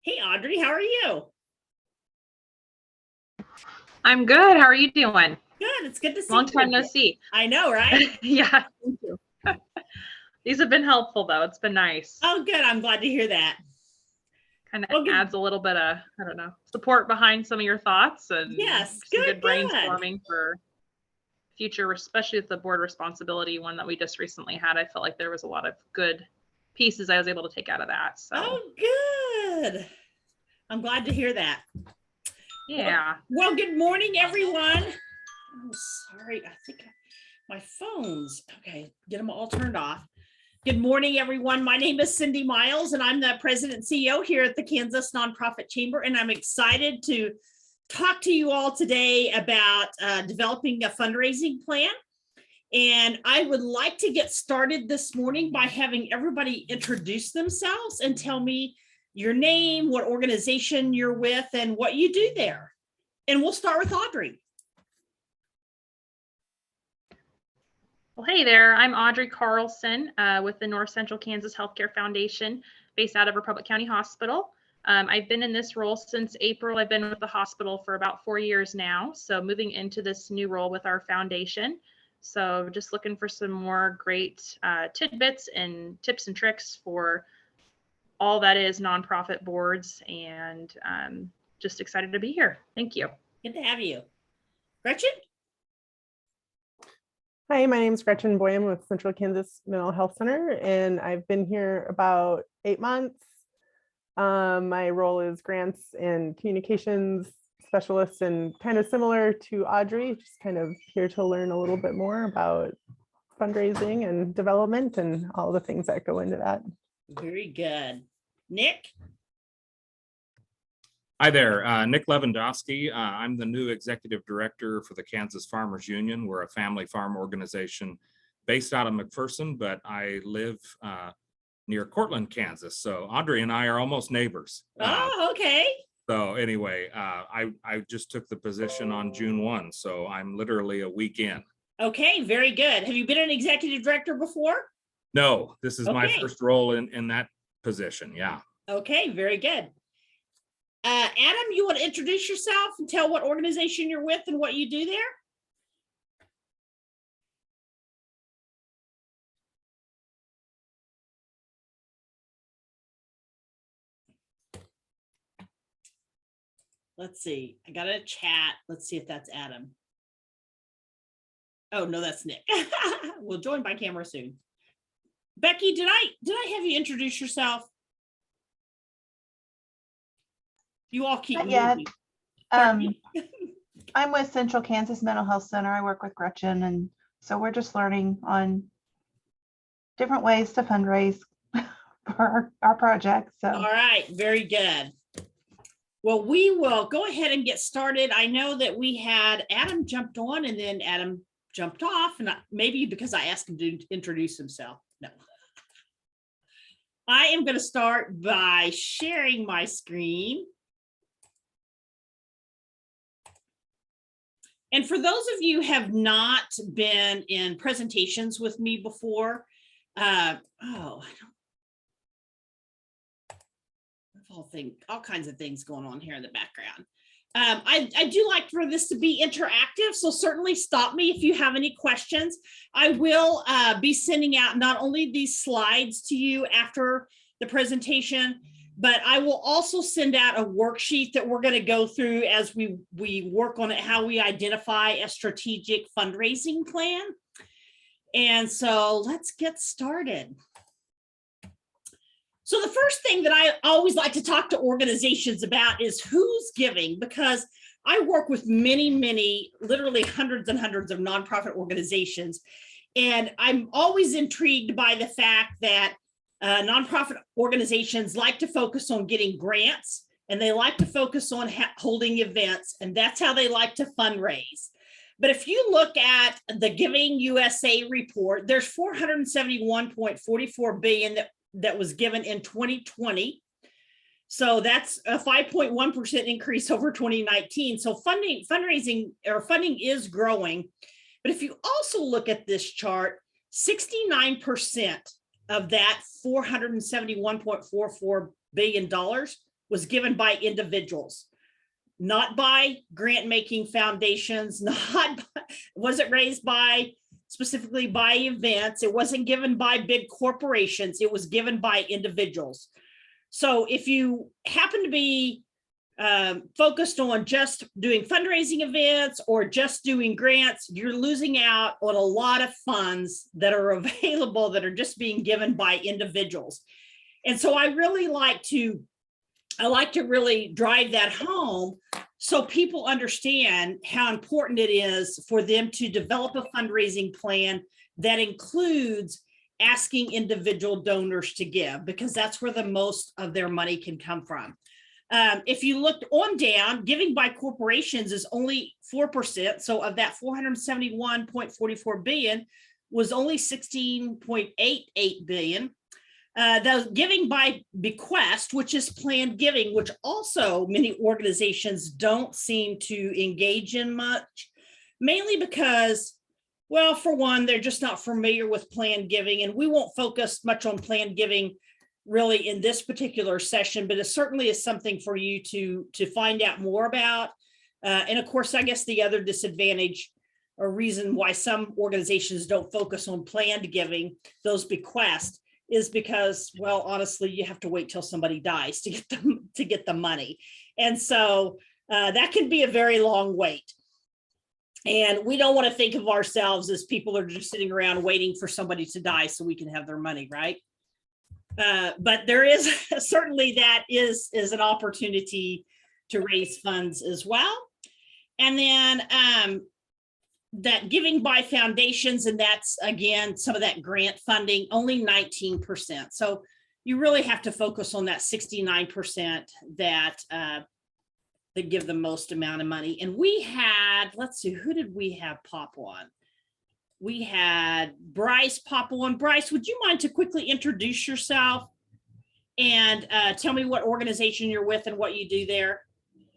Hey, Audrey, how are you? I'm good. How are you doing? Good. It's good to see Long you time no again. see. I know, right? Yeah, thank you. These have been helpful though. It's been nice. Oh, good. I'm glad to hear that. Kind of Well, good. adds a little bit of, I don't know, support behind some of your thoughts and Yes, some good, good good. brainstorming for future, especially with the board responsibility one that we just recently had. I felt like there was a lot of good pieces I was able to take out of that. So Oh, good. I'm glad to hear that. yeah. Well, good morning, everyone. Oh, sorry. I think my phone's okay. Get them all turned off. Good morning, everyone. My name is Cindy Miles, and I'm the president and CEO here at the Kansas Nonprofit Chamber, and I'm excited to talk to you all today about developing a fundraising plan. And I would like to get started this morning by having everybody introduce themselves and tell me your name, what organization you're with, and what you do there. And we'll start with Audrey. Well, hey there. I'm Audrey Carlson with the North Central Kansas Healthcare Foundation based out of Republic County Hospital. I've been in this role since April. I've been with the hospital for about 4 years now. So moving into this new role with our foundation. So just looking for some more great tidbits and tips and tricks for all that is nonprofit boards, and just excited to be here. Thank you. Good to have you. Gretchen? Hi, my name is Gretchen Boyum with Central Kansas Mental Health Center, and I've been here about 8 months. My role is grants and communications specialist, and kind of similar to Audrey, just kind of here to learn a little bit more about fundraising and development and all the things that go into that. Very good. Nick? Hi there, Nick Lewandowski. I'm the new executive director for the Kansas Farmers Union. We're a family farm organization based out of McPherson, but I live near Cortland, Kansas. So Audrey and I are almost neighbors. Oh, okay. So anyway, I just took the position on June 1, so I'm literally a week in. Okay, very good. Have you been an executive director before? No, this is my Okay. first role in that position. Yeah. Okay, very good. Adam, you want to introduce yourself and tell what organization you're with and what you do there? Let's see. I got a chat. Let's see if that's Adam. Oh, no, that's Nick. We'll join by camera soon. Becky, did I have you introduce yourself? You all keep Not yet. moving. Pardon me? I'm with Central Kansas Mental Health Center. I work with Gretchen, and so we're just learning on different ways to fundraise for our project. All right, very good. Well, we will go ahead and get started. I know that we had Adam jumped on and then Adam jumped off, and maybe because I asked him to introduce himself. No. I am going to start by sharing my screen. And for those of you who have not been in presentations with me before, all kinds of things going on here in the background. I do like for this to be interactive, so certainly stop me if you have any questions. I will be sending out not only these slides to you after the presentation, but I will also send out a worksheet that we're going to go through as we work on it, how we identify a strategic fundraising plan. And so let's get started. So the first thing that I always like to talk to organizations about is who's giving, because I work with many, literally hundreds and hundreds of nonprofit organizations. And I'm always intrigued by the fact that nonprofit organizations like to focus on getting grants, and they like to focus on holding events, and that's how they like to fundraise. But if you look at the Giving USA report, there's $471.44 billion that was given in 2020. So that's a 5.1% increase over 2019. So funding is growing. But if you also look at this chart, 69% of that $471.44 billion was given by individuals, not by grant-making foundations, wasn't raised by specifically by events. It wasn't given by big corporations. It was given by individuals. So if you happen to be focused on just doing fundraising events or just doing grants, you're losing out on a lot of funds that are available that are just being given by individuals. And so I like to really drive that home so people understand how important it is for them to develop a fundraising plan that includes asking individual donors to give, because that's where the most of their money can come from. If you looked on down, giving by corporations is only 4%. So of that 471.44 billion was only 16.88 billion. The giving by bequest, which is planned giving, which also many organizations don't seem to engage in much, mainly because, well, for one, they're just not familiar with planned giving, and we won't focus much on planned giving really in this particular session, but it certainly is something for you to find out more about. And of course, I guess the other disadvantage or reason why some organizations don't focus on planned giving, those bequests, is because, well, honestly, you have to wait till somebody dies to get the money. And so that can be a very long wait. And we don't want to think of ourselves as people that are just sitting around waiting for somebody to die so we can have their money, right? But there is certainly that is an opportunity to raise funds as well. And then that giving by foundations, and that's again, some of that grant funding, only 19%. So you really have to focus on that 69% that give the most amount of money. And we had, let's see, who did we have pop on? We had Bryce pop on. Bryce, would you mind to quickly introduce yourself and tell me what organization you're with and what you do there?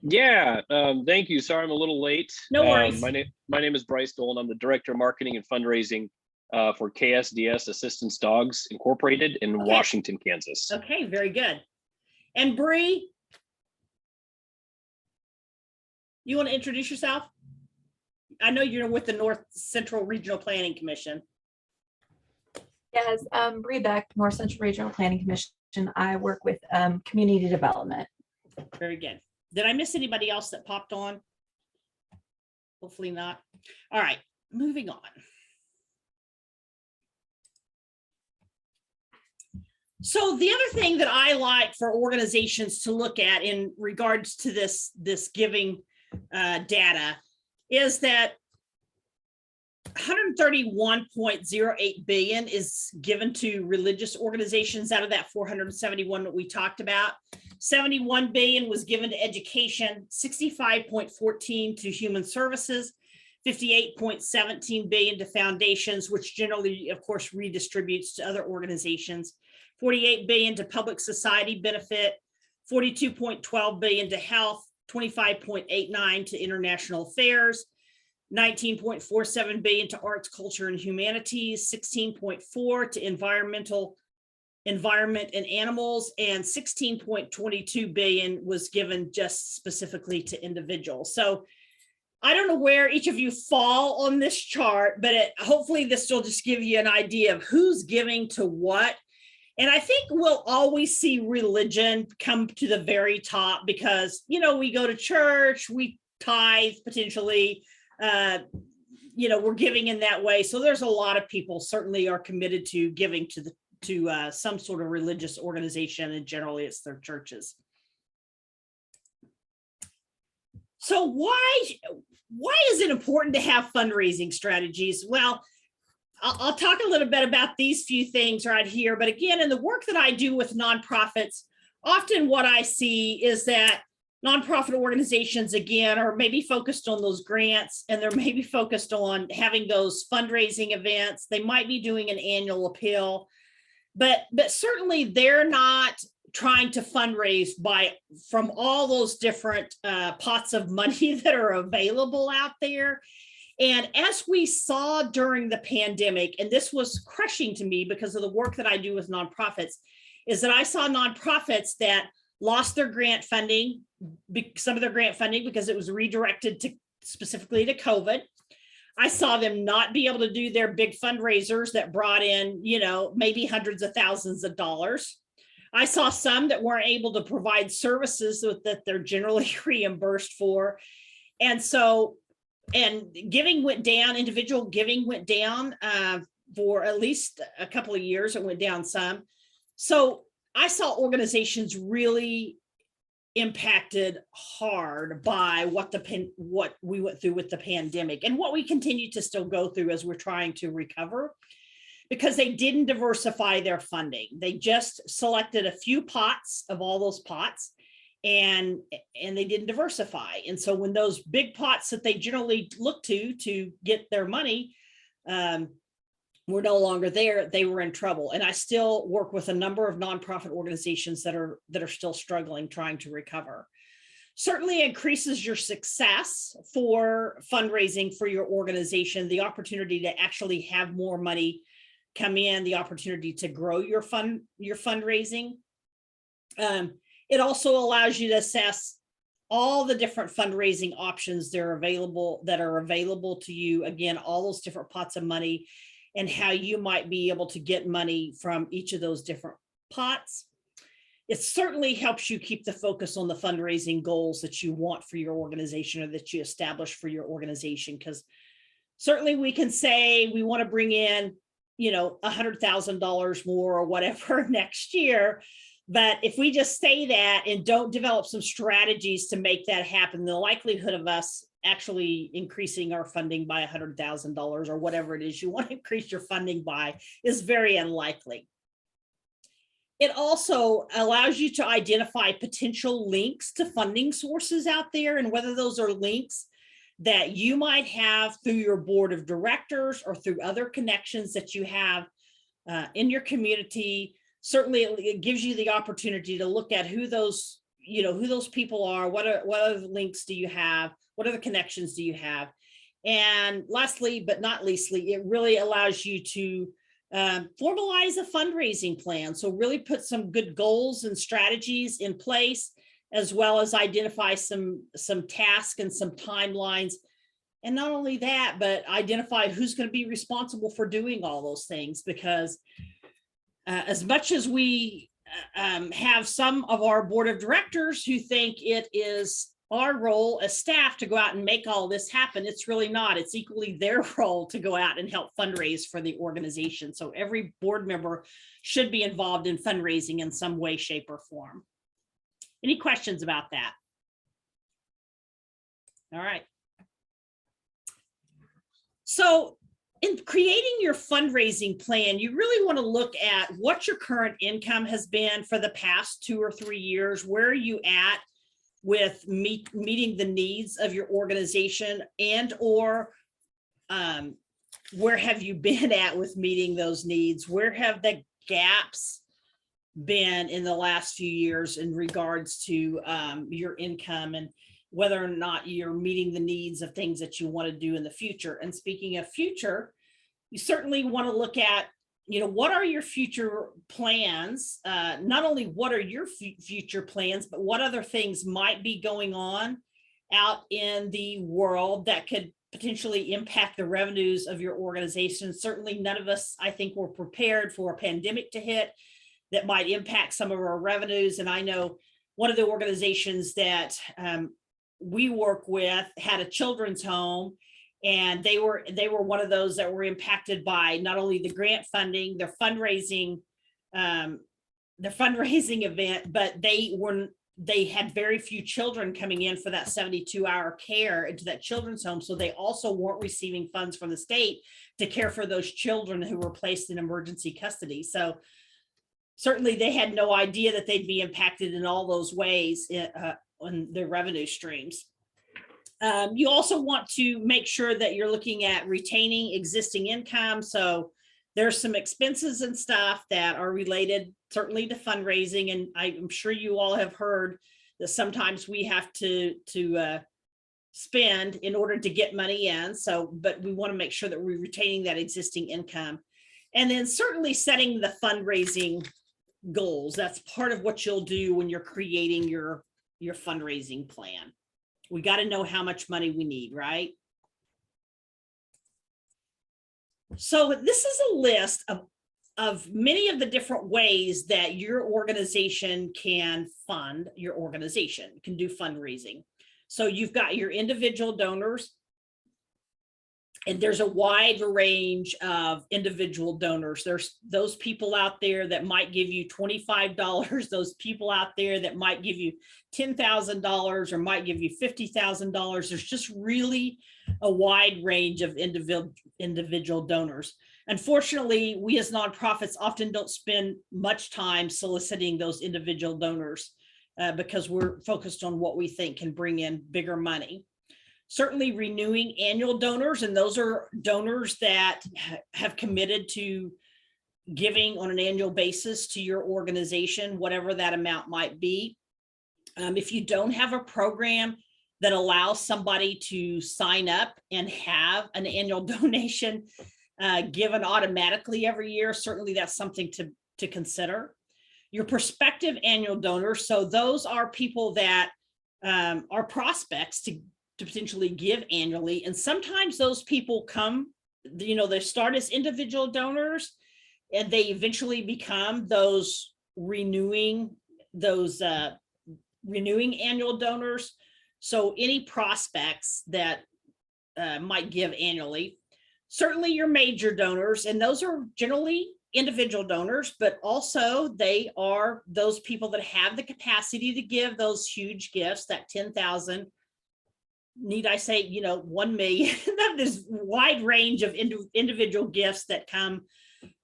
Yeah, thank you. Sorry, I'm a little late. No worries. My name is Bryce Dolan. I'm the Director of Marketing and Fundraising for KSDS Assistance Dogs Incorporated in Washington, Kansas. Okay, very good. And Bree, you want to introduce yourself? I know you're with the North Central Regional Planning Commission. Yes, Bree Beck, North Central Regional Planning Commission. I work with community development. Very good. Did I miss anybody else that popped on? Hopefully not. All right, moving on. So the other thing that I like for organizations to look at in regards to this giving data is that 131.08 billion is given to religious organizations out of that 471 that we talked about. 71 billion was given to education, 65.14 to human services, 58.17 billion to foundations, which generally, of course, redistributes to other organizations, 48 billion to public society benefit, 42.12 billion to health, 25.89 to international affairs, 19.47 billion to arts, culture, and humanities, 16.4 to environment and animals, and 16.22 billion was given just specifically to individuals. So I don't know where each of you fall on this chart, but hopefully this will just give you an idea of who's giving to what. And I think we'll always see religion come to the very top because, you know, we go to church, we tithe potentially, we're giving in that way. So there's a lot of people certainly are committed to giving to some sort of religious organization, and generally it's their churches. So why is it important to have fundraising strategies? Well, I'll talk a little bit about these few things right here, but again, in the work that I do with nonprofits, often what I see is that nonprofit organizations, again, are maybe focused on those grants, and they're maybe focused on having those fundraising events. They might be doing an annual appeal, but certainly they're not trying to fundraise from all those different pots of money that are available out there. And as we saw during the pandemic, and this was crushing to me because of the work that I do with nonprofits, is that I saw nonprofits that lost their grant funding, some of their grant funding because it was redirected to specifically to COVID. I saw them not be able to do their big fundraisers that brought in, maybe hundreds of thousands of dollars. I saw some that weren't able to provide services that they're generally reimbursed for. And giving went down, individual giving went down for at least a couple of years. It went down some. So I saw organizations really impacted hard by what we went through with the pandemic and what we continue to still go through as we're trying to recover, because they didn't diversify their funding. They just selected a few pots of all those pots, and they didn't diversify. And so when those big pots that they generally look to get their money were no longer there, they were in trouble. And I still work with a number of nonprofit organizations that are still struggling, trying to recover. Certainly increases your success for fundraising for your organization, the opportunity to actually have more money come in, the opportunity to grow your fundraising. It also allows you to assess all the different fundraising options that are available to you. Again, all those different pots of money, and how you might be able to get money from each of those different pots. It certainly helps you keep the focus on the fundraising goals that you want for your organization, or that you establish for your organization. Because certainly we can say we want to bring in, $100,000 more or whatever next year. But if we just say that and don't develop some strategies to make that happen, the likelihood of us actually increasing our funding by $100,000 or whatever it is you want to increase your funding by is very unlikely. It also allows you to identify potential links to funding sources out there, and whether those are links that you might have through your board of directors or through other connections that you have in your community. Certainly it gives you the opportunity to look at who those people are, what other links do you have, what other connections do you have? And lastly, but not leastly, it really allows you to formalize a fundraising plan. So really put some good goals and strategies in place, as well as identify some tasks and some timelines. And not only that, but identify who's going to be responsible for doing all those things. Because as much as we have some of our board of directors who think it is our role as staff to go out and make all this happen, it's really not. It's equally their role to go out and help fundraise for the organization. So every board member should be involved in fundraising in some way, shape, or form. Any questions about that? All right. So in creating your fundraising plan, you really want to look at what your current income has been for the past 2 or 3 years. Where are you at with meeting the needs of your organization, and or where have you been at with meeting those needs? Where have the gaps been in the last few years in regards to your income, and whether or not you're meeting the needs of things that you want to do in the future? And speaking of future, you certainly want to look at, what are your future plans? Not only what are your future plans, but what other things might be going on out in the world that could potentially impact the revenues of your organization. Certainly none of us, I think, were prepared for a pandemic to hit that might impact some of our revenues. And I know one of the organizations that we work with had a children's home, and they were one of those that were impacted by not only the grant funding, their fundraising event, but they had very few children coming in for that 72-hour care into that children's home. So they also weren't receiving funds from the state to care for those children who were placed in emergency custody. So certainly they had no idea that they'd be impacted in all those ways on their revenue streams. You also want to make sure that you're looking at retaining existing income. So there's some expenses and stuff that are related certainly to fundraising. And I'm sure you all have heard that sometimes we have to spend in order to get money in. So, but we want to make sure that we're retaining that existing income. And then certainly setting the fundraising goals. That's part of what you'll do when you're creating your fundraising plan. We got to know how much money we need, right? So this is a list of many of the different ways that your organization can fund your organization, can do fundraising. So you've got your individual donors, and there's a wide range of individual donors. There's those people out there that might give you $25, those people out there that might give you $10,000 or might give you $50,000. There's just really a wide range of individual donors. Unfortunately, we as nonprofits often don't spend much time soliciting those individual donors because we're focused on what we think can bring in bigger money. Certainly renewing annual donors, and those are donors that have committed to giving on an annual basis to your organization, whatever that amount might be. If you don't have a program that allows somebody to sign up and have an annual donation given automatically every year, certainly that's something to consider. Your prospective annual donors, so those are people that are prospects to potentially give annually. And sometimes those people come, they start as individual donors and they eventually become those renewing annual donors. So any prospects that might give annually, certainly your major donors, and those are generally individual donors, but also they are those people that have the capacity to give those huge gifts, that 10,000, need I say, 1 million. There's a wide range of individual gifts that come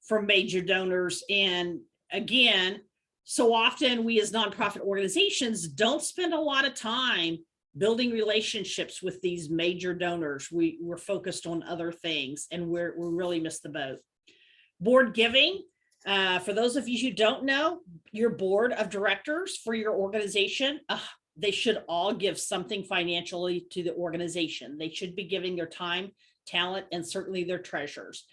from major donors. And again, so often we as nonprofit organizations don't spend a lot of time building relationships with these major donors. We're focused on other things, and we really miss the boat. Board giving. For those of you who don't know, your board of directors for your organization, they should all give something financially to the organization. They should be giving their time, talent, and certainly their treasures.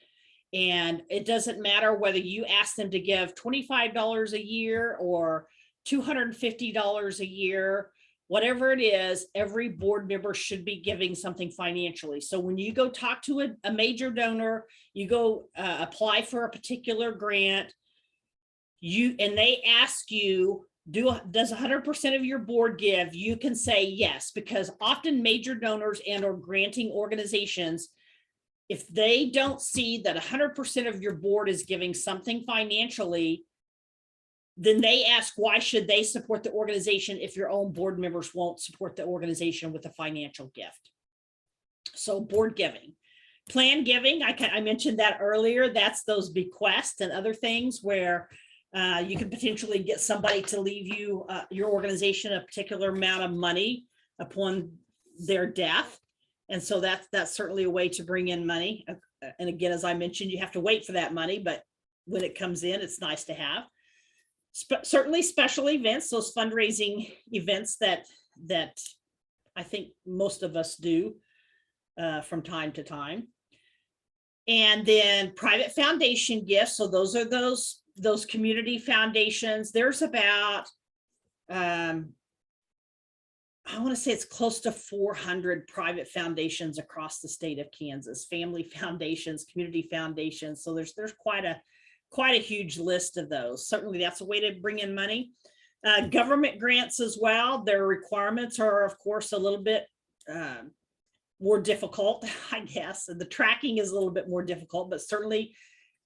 And it doesn't matter whether you ask them to give $25 a year or $250 a year, whatever it is, every board member should be giving something financially. So when you go talk to a major donor, you go apply for a particular grant, and they ask you, does 100% of your board give? You can say yes, because often major donors and or granting organizations, if they don't see that 100% of your board is giving something financially, then they ask, why should they support the organization if your own board members won't support the organization with a financial gift? So board giving. Plan giving, I mentioned that earlier. That's those bequests and other things where you can potentially get somebody to leave you, your organization, a particular amount of money upon their death. And so that's certainly a way to bring in money. And again, as I mentioned, you have to wait for that money, but when it comes in, it's nice to have. Certainly special events, those fundraising events that I think most of us do from time to time. And then private foundation gifts. So those are those community foundations. There's about, I want to say it's close to 400 private foundations across the state of Kansas, family foundations, community foundations. So there's quite a huge list of those. Certainly that's a way to bring in money. Government grants as well. Their requirements are, of course, a little bit more difficult, I guess. And the tracking is a little bit more difficult, but certainly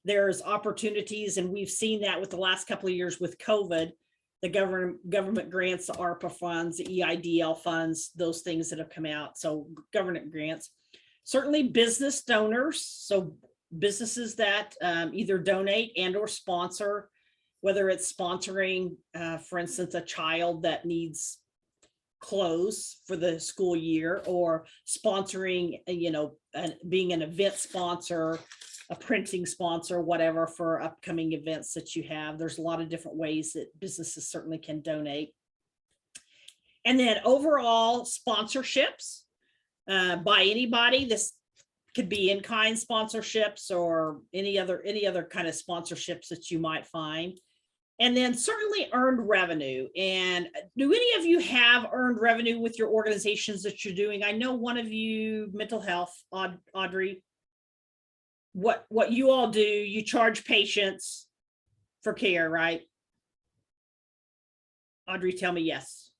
there's opportunities. And we've seen that with the last couple of years with COVID, the government grants, the ARPA funds, the EIDL funds, those things that have come out. So government grants, certainly business donors. So businesses that either donate and or sponsor, whether it's sponsoring, for instance, a child that needs clothes for the school year, or sponsoring, being an event sponsor, a printing sponsor, whatever, for upcoming events that you have. There's a lot of different ways that businesses certainly can donate. And then overall sponsorships by anybody. This could be in-kind sponsorships or any other kind of sponsorships that you might find. And then certainly earned revenue. And do any of you have earned revenue with your organizations that you're doing? I know one of you, mental health, Audrey. What you all do, you charge patients for care, right? Audrey, tell me yes.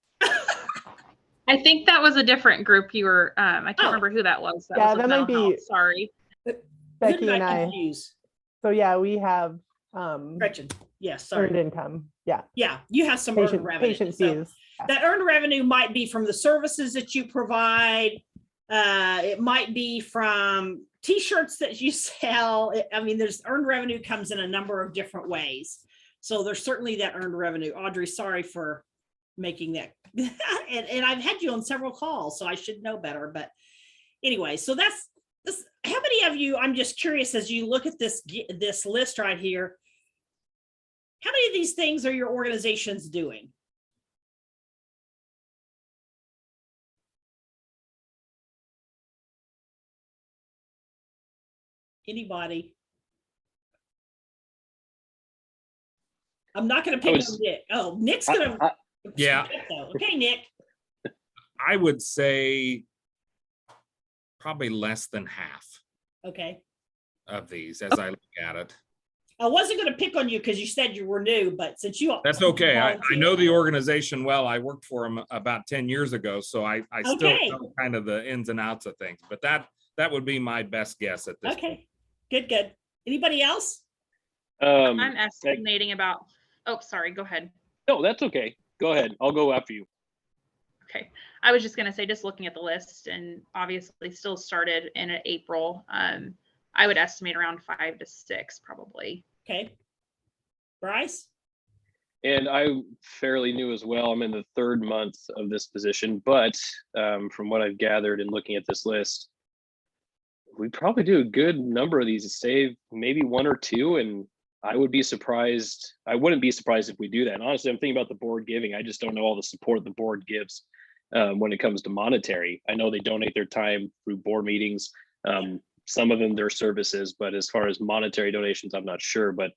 I think that was a different group you were, I can't Oh. remember who that was. Yeah, was with that might mental health, be- Sorry. Who Becky did and I. confuse? So yeah, we have Gretchen. Yes, earned sorry. income. Yeah. Yeah, you have some earned revenue. Patient So fees. Yeah. that earned revenue might be from the services that you provide. It might be from t-shirts that you sell. I mean, there's earned revenue comes in a number of different ways. So there's certainly that earned revenue. Audrey, sorry for making that. and I've had you on several calls, so I should know better. But anyway, so that's this. How many of you, I'm just curious, as you look at this list right here, how many of these things are your organizations doing? Anybody? I'm not going to pick on Nick. Oh, Nick's going to. Yeah. Okay, Nick. I would say probably less than half Okay. of these as I look at it. I wasn't going to pick on you because you said you were new, but since you. That's okay. I know the organization well. I worked for them about 10 years ago, so I still Okay. know kind of the ins and outs of things, but that would be my best guess at this point. Okay, good. Anybody else? I'm estimating about, oh, sorry, go ahead. No, that's okay. Go ahead. I'll go after you. Okay. I was just going to say, just looking at the list, and obviously still started in April, I would estimate around 5 to 6 probably. Okay. Bryce? And I'm fairly new as well. I'm in the 3rd month of this position, but from what I've gathered and looking at this list, we probably do a good number of these to save maybe 1 or 2. And I would be surprised. I wouldn't be surprised if we do that. And honestly, I'm thinking about the board giving. I just don't know all the support the board gives when it comes to monetary. I know they donate their time through board meetings. Some of them their services, but as far as monetary donations, I'm not sure. But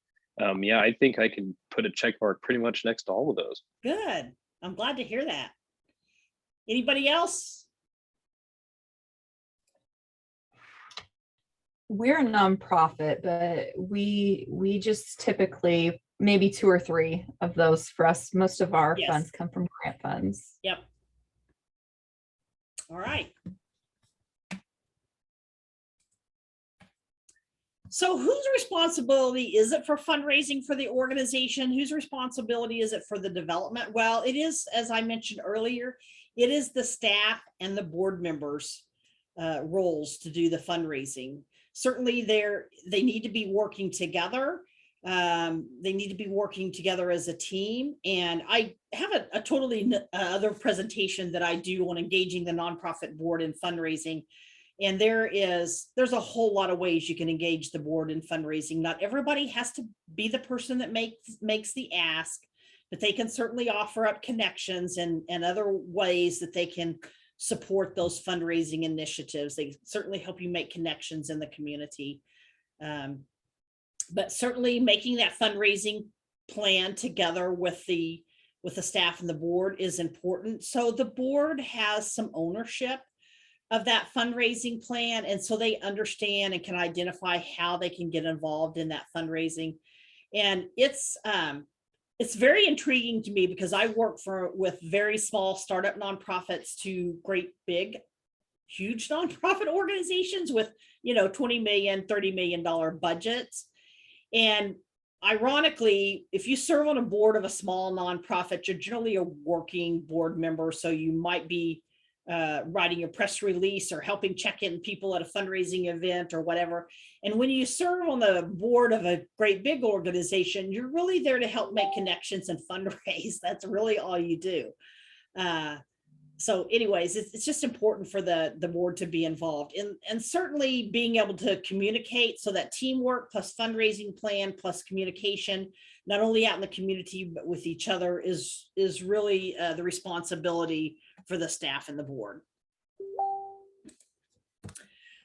yeah, I think I can put a check mark pretty much next to all of those. Good. I'm glad to hear that. Anybody else? We're a nonprofit, but we just typically maybe 2 or 3 of those for us. Most of our Yes. funds come from grant funds. Yep. All right. So whose responsibility is it for fundraising for the organization? Whose responsibility is it for the development? Well, it is, as I mentioned earlier, it is the staff and the board members' roles to do the fundraising. Certainly they need to be working together. They need to be working together as a team. And I have a totally other presentation that I do on engaging the nonprofit board in fundraising. And there's a whole lot of ways you can engage the board in fundraising. Not everybody has to be the person that makes the ask, but they can certainly offer up connections and other ways that they can support those fundraising initiatives. They certainly help you make connections in the community. But certainly making that fundraising plan together with the staff and the board is important. So the board has some ownership of that fundraising plan. And so they understand and can identify how they can get involved in that fundraising. And it's very intriguing to me because I work with very small startup nonprofits to great big, huge nonprofit organizations with, $20 million, $30 million budgets. And ironically, if you serve on a board of a small nonprofit, you're generally a working board member. So you might be writing a press release or helping check in people at a fundraising event or whatever. And when you serve on the board of a great big organization, you're really there to help make connections and fundraise. That's really all you do. So anyways, it's just important for the board to be involved and certainly being able to communicate, so that teamwork plus fundraising plan plus communication, not only out in the community, but with each other is really the responsibility for the staff and the board.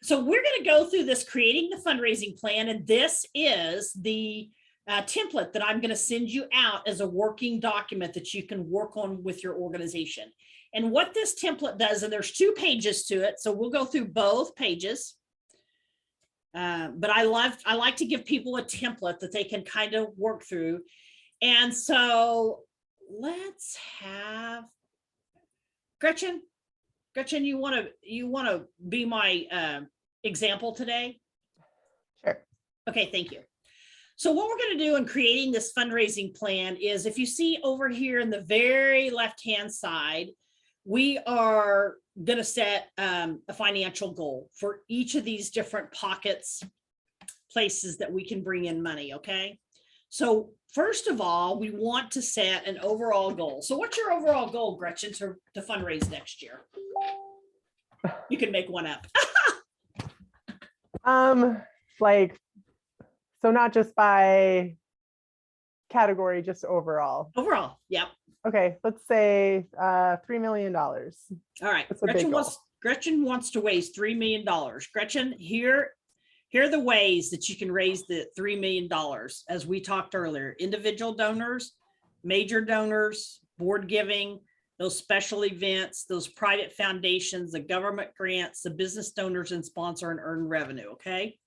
So we're going to go through this creating the fundraising plan, and this is the template that I'm going to send you out as a working document that you can work on with your organization. And what this template does, and there's 2 pages to it, so we'll go through both pages. But I like to give people a template that they can kind of work through. And so let's have Gretchen. Gretchen, you want to be my example today? Sure. Okay, thank you. So what we're going to do in creating this fundraising plan is, if you see over here in the very left-hand side, we are going to set a financial goal for each of these different pockets, places that we can bring in money, okay? So first of all, we want to set an overall goal. So what's your overall goal, Gretchen, to fundraise next year? You can make one up. Like, so not just by category, just overall. Overall, yep. Okay, let's say $3 million. All right, That's a big goal. Gretchen wants to raise $3 million. Gretchen, here are the ways that you can raise the $3 million. As we talked earlier, individual donors, major donors, board giving, those special events, those private foundations, the government grants, the business donors and sponsor and earn revenue, okay?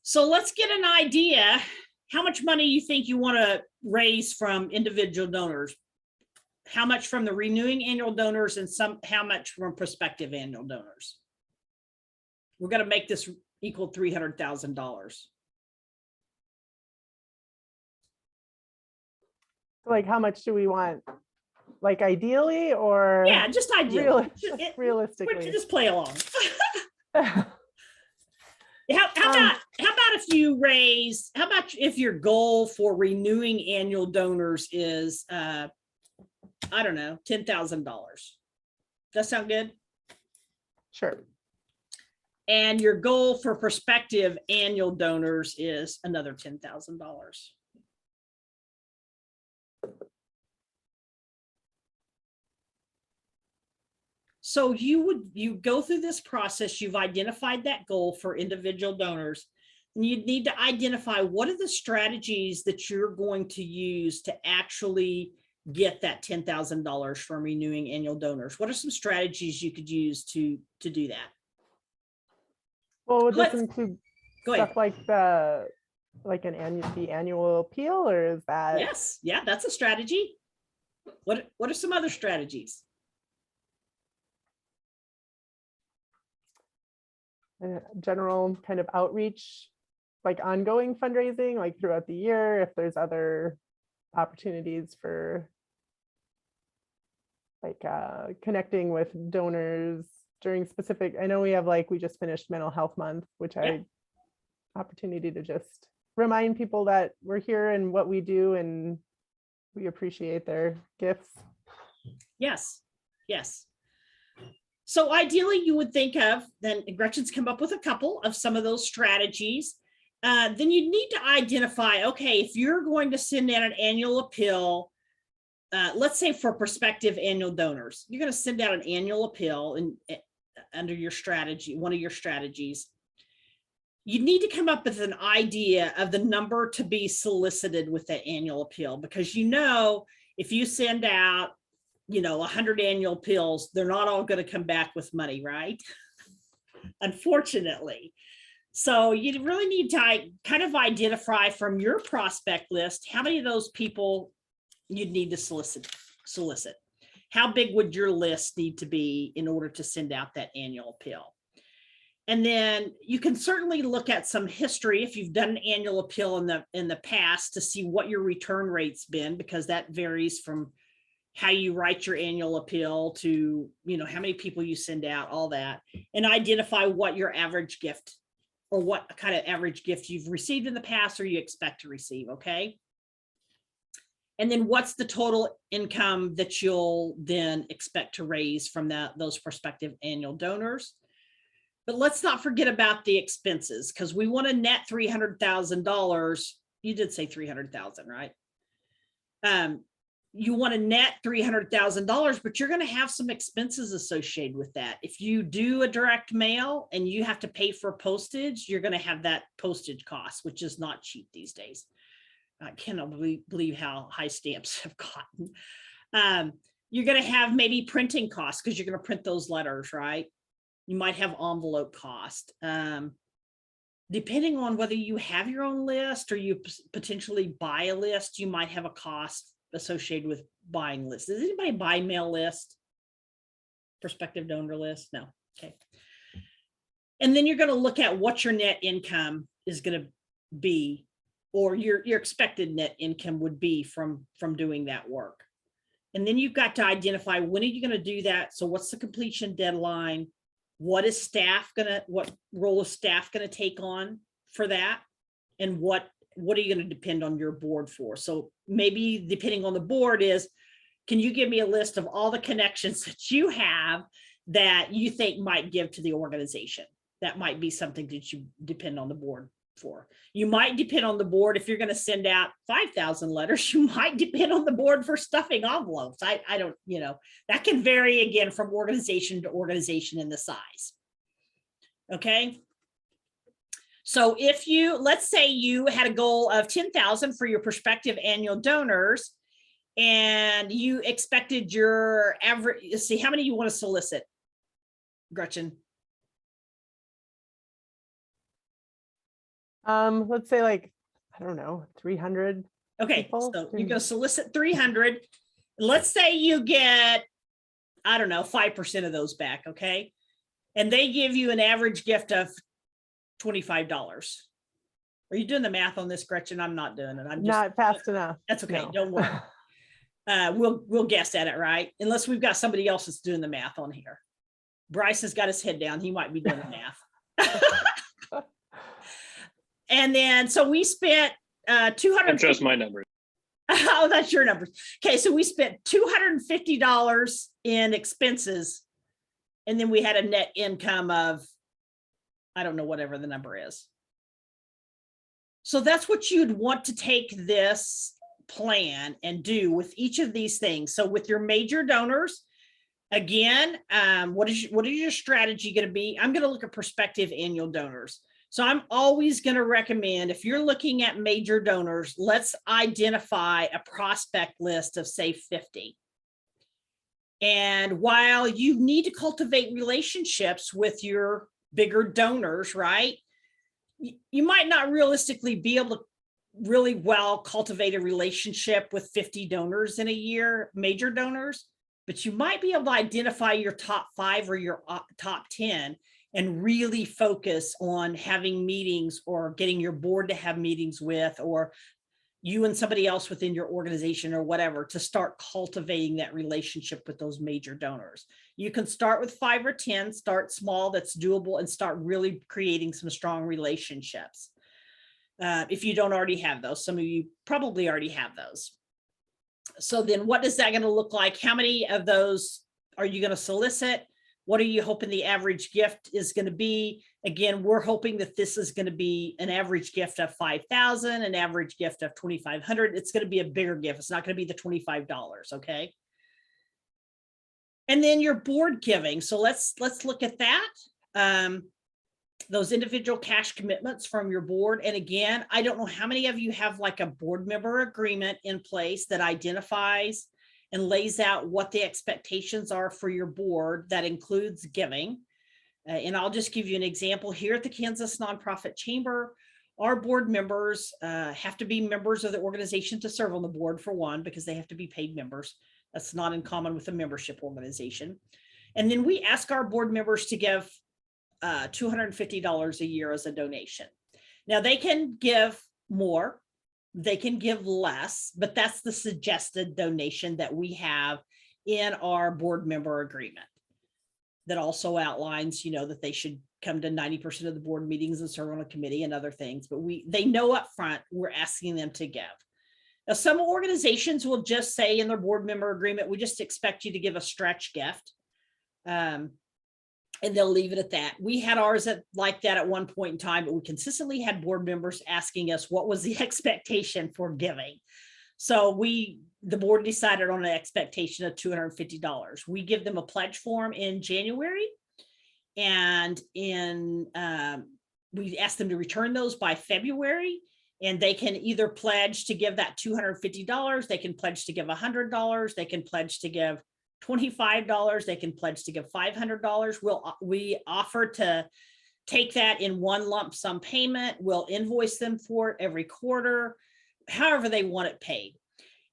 So let's get an idea how much money you think you want to raise from individual donors, how much from the renewing annual donors, and how much from prospective annual donors. We're going to make this equal $300,000. Like, how much do we want? Like, ideally, or Yeah, just ideally. realistically? Just play along. How about if your goal for renewing annual donors is I don't know, $10,000. Does that sound good? Sure. And your goal for prospective annual donors is another $10,000. So you go through this process, you've identified that goal for individual donors, and you need to identify what are the strategies that you're going to use to actually get that $10,000 from renewing annual donors. What are some strategies you could use to do that? Well, would this include Go ahead. stuff like the annual appeal, or is that? Yes, yeah, that's a strategy. What are some other strategies? General kind of outreach, like ongoing fundraising, like throughout the year, if there's other opportunities for like connecting with donors during specific, I know we have, like, we just finished mental health month, which opportunity to just remind people that we're here and what we do, and we appreciate their gifts. Yes, yes. So ideally you would think of, then Gretchen's come up with a couple of some of those strategies. Then you need to identify, okay, if you're going to send out an annual appeal, let's say for prospective annual donors, you're going to send out an annual appeal under your strategy, one of your strategies. You need to come up with an idea of the number to be solicited with that annual appeal, because if you send out 100 annual appeals, they're not all going to come back with money, right? Unfortunately. So you really need to kind of identify from your prospect list how many of those people you'd need to solicit. How big would your list need to be in order to send out that annual appeal? And then you can certainly look at some history if you've done an annual appeal in the past to see what your return rate's been, because that varies from how you write your annual appeal to, how many people you send out, all that, and identify what your average gift or what kind of average gift you've received in the past or you expect to receive. Okay. And then what's the total income that you'll then expect to raise from those prospective annual donors. But let's not forget about the expenses, because we want to net $300,000. You did say 300,000, right? you want to net $300,000, but you're going to have some expenses associated with that. If you do a direct mail and you have to pay for postage, you're going to have that postage cost, which is not cheap these days. I cannot believe how high stamps have gotten. You're going to have maybe printing costs because you're going to print those letters, right? You might have envelope cost. Depending on whether you have your own list or you potentially buy a list, you might have a cost associated with buying lists. Does anybody buy mail list? Prospective donor list? No. Okay. And then you're going to look at what your net income is going to be, or your expected net income would be from doing that work. And then you've got to identify when are you going to do that? So what's the completion deadline? What role is staff going to take on for that? And what are you going to depend on your board for? So maybe depending on the board is, can you give me a list of all the connections that you have that you think might give to the organization? That might be something that you depend on the board for. You might depend on the board if you're going to send out 5,000 letters. You might depend on the board for stuffing envelopes. I don't, that can vary again from organization to organization in the size. Okay. So if let's say you had a goal of 10,000 for your prospective annual donors, and you expected your average, let's see, how many you want to solicit, Gretchen? Let's say like, I don't know, 300. Okay, people. so you're going to solicit 300. Let's say you get, I don't know, 5% of those back, okay? And they give you an average gift of $25. Are you doing the math on this, Gretchen? I'm not doing it. I'm just Not fast enough. That's okay. No. Don't worry. We'll guess at it, right? Unless we've got somebody else that's doing the math on here. Bryce has got his head down. He might be doing the math. And then, so we spent $200. I trust my numbers. Oh, that's your numbers. Okay, so we spent $250 in expenses, and then we had a net income of, I don't know, whatever the number is. So that's what you'd want to take this plan and do with each of these things. So with your major donors, again, what is your strategy going to be? I'm going to look at prospective annual donors. So I'm always going to recommend, if you're looking at major donors, let's identify a prospect list of say 50. And while you need to cultivate relationships with your bigger donors, right? You might not realistically be able to really well cultivate a relationship with 50 donors in a year, major donors, but you might be able to identify your top 5 or your top 10 and really focus on having meetings or getting your board to have meetings with, or you and somebody else within your organization or whatever, to start cultivating that relationship with those major donors. You can start with 5 or 10, start small, that's doable, and start really creating some strong relationships. If you don't already have those, some of you probably already have those. So then what is that going to look like? How many of those are you going to solicit? What are you hoping the average gift is going to be? Again, we're hoping that this is going to be an average gift of $5,000, an average gift of $2,500. It's going to be a bigger gift. It's not going to be the $25, okay? And then your board giving. So let's look at that. Those individual cash commitments from your board. And again, I don't know how many of you have like a board member agreement in place that identifies and lays out what the expectations are for your board that includes giving. And I'll just give you an example here at the Kansas Nonprofit Chamber. Our board members have to be members of the organization to serve on the board, for one, because they have to be paid members. That's not in common with a membership organization. And then we ask our board members to give $250 a year as a donation. Now they can give more, they can give less, but that's the suggested donation that we have in our board member agreement that also outlines, that they should come to 90% of the board meetings and serve on a committee and other things, but they know up front we're asking them to give. Now, some organizations will just say in their board member agreement, we just expect you to give a stretch gift. And they'll leave it at that. We had ours like that at one point in time, but we consistently had board members asking us what was the expectation for giving. So the board decided on an expectation of $250. We give them a pledge form in January. And we ask them to return those by February. And they can either pledge to give that $250. They can pledge to give $100. They can pledge to give $25. They can pledge to give $500. We offer to take that in one lump sum payment. We'll invoice them for it every quarter, however they want it paid.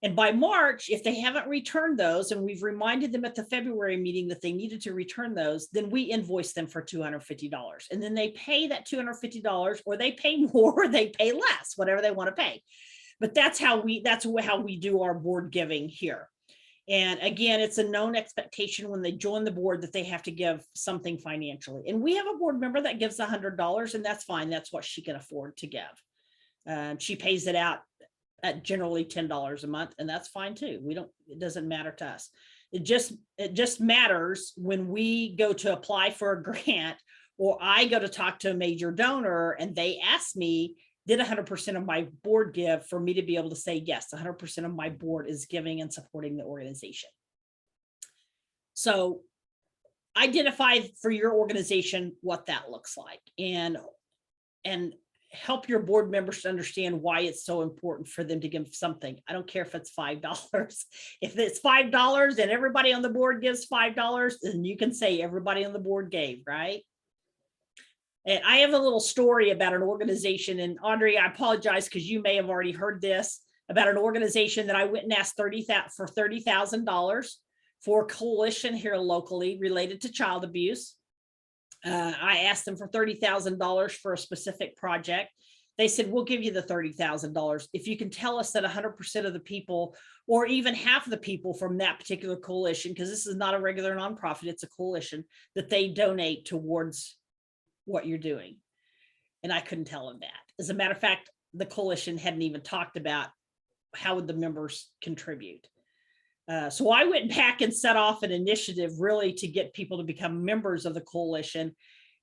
And by March, if they haven't returned those, and we've reminded them at the February meeting that they needed to return those, then we invoice them for $250. And then they pay that $250, or they pay more, or they pay less, whatever they want to pay. But that's how we do our board giving here. And again, it's a known expectation when they join the board that they have to give something financially. And we have a board member that gives $100, and that's fine. That's what she can afford to give. She pays it out at generally $10 a month, and that's fine too. It doesn't matter to us. It just matters when we go to apply for a grant, or I go to talk to a major donor and they ask me, did 100% of my board give, for me to be able to say, yes, 100% of my board is giving and supporting the organization. So identify for your organization what that looks like, and help your board members to understand why it's so important for them to give something. I don't care if it's $5. If it's $5 and everybody on the board gives $5, then you can say everybody on the board gave, right? And I have a little story about an organization, and Audrey, I apologize because you may have already heard this, about an organization that I went and asked for $30,000 for a coalition here locally related to child abuse. I asked them for $30,000 for a specific project. They said, we'll give you the $30,000 if you can tell us that 100% of the people, or even half of the people from that particular coalition, because this is not a regular nonprofit, it's a coalition, that they donate towards what you're doing. And I couldn't tell them that. As a matter of fact, the coalition hadn't even talked about how would the members contribute. So I went back and set off an initiative really to get people to become members of the coalition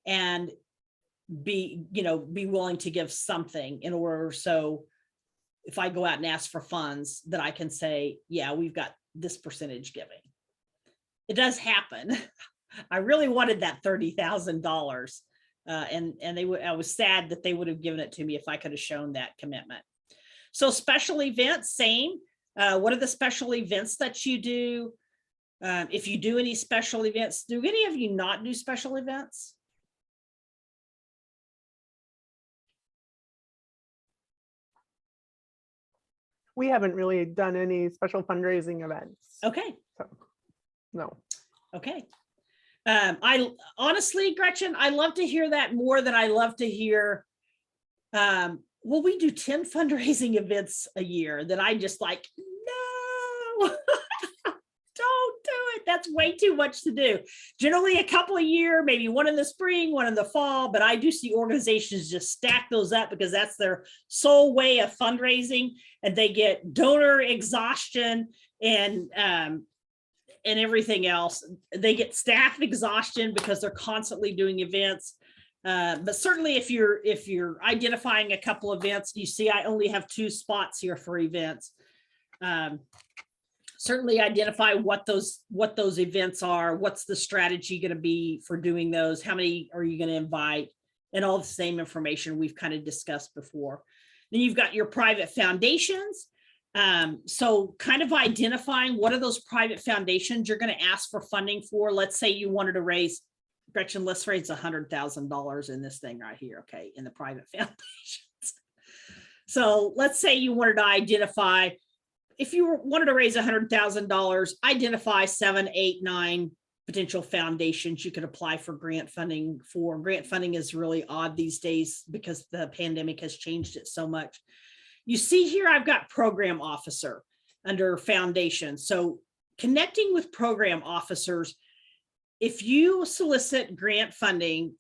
and be willing to give something in order. So if I go out and ask for funds, that I can say, yeah, we've got this percentage giving. It does happen. I really wanted that $30,000. And I was sad that they would have given it to me if I could have shown that commitment. So special events, same. What are the special events that you do? If you do any special events, do any of you not do special events? We haven't really done any special fundraising events. Okay. So, no. Okay. I honestly, Gretchen, I love to hear that more than I love to hear, well, we do 10 fundraising events a year. That I just like, no, don't do it. That's way too much to do. Generally a couple a year, maybe one in the spring, one in the fall, but I do see organizations just stack those up because that's their sole way of fundraising, and they get donor exhaustion and everything else. They get staff exhaustion because they're constantly doing events. But certainly if you're identifying a couple events, you see I only have 2 spots here for events. Certainly identify what those events are, what's the strategy going to be for doing those, how many are you going to invite, and all the same information we've kind of discussed before. Then you've got your private foundations. So kind of identifying what are those private foundations you're going to ask for funding for. Let's say you wanted to raise, Gretchen, let's raise $100,000 in this thing right here, okay, in the private foundations. So let's say you wanted to identify, if you wanted to raise $100,000, identify 7, 8, 9 potential foundations you could apply for grant funding for. Grant funding is really odd these days because the pandemic has changed it so much. You see here, I've got program officer under foundation. So connecting with program officers, if you solicit grant funding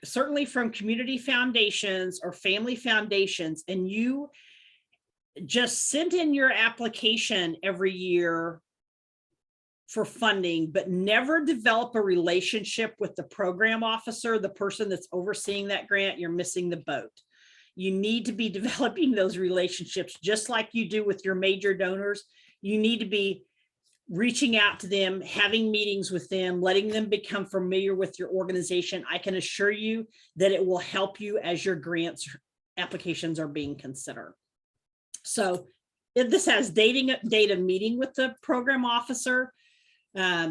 certainly from community foundations or family foundations, and you just send in your application every year for funding, but never develop a relationship with the program officer, the person that's overseeing that grant, you're missing the boat. You need to be developing those relationships just like you do with your major donors. You need to be reaching out to them, having meetings with them, letting them become familiar with your organization. I can assure you that it will help you as your grants applications are being considered. So this has data meeting with the program officer.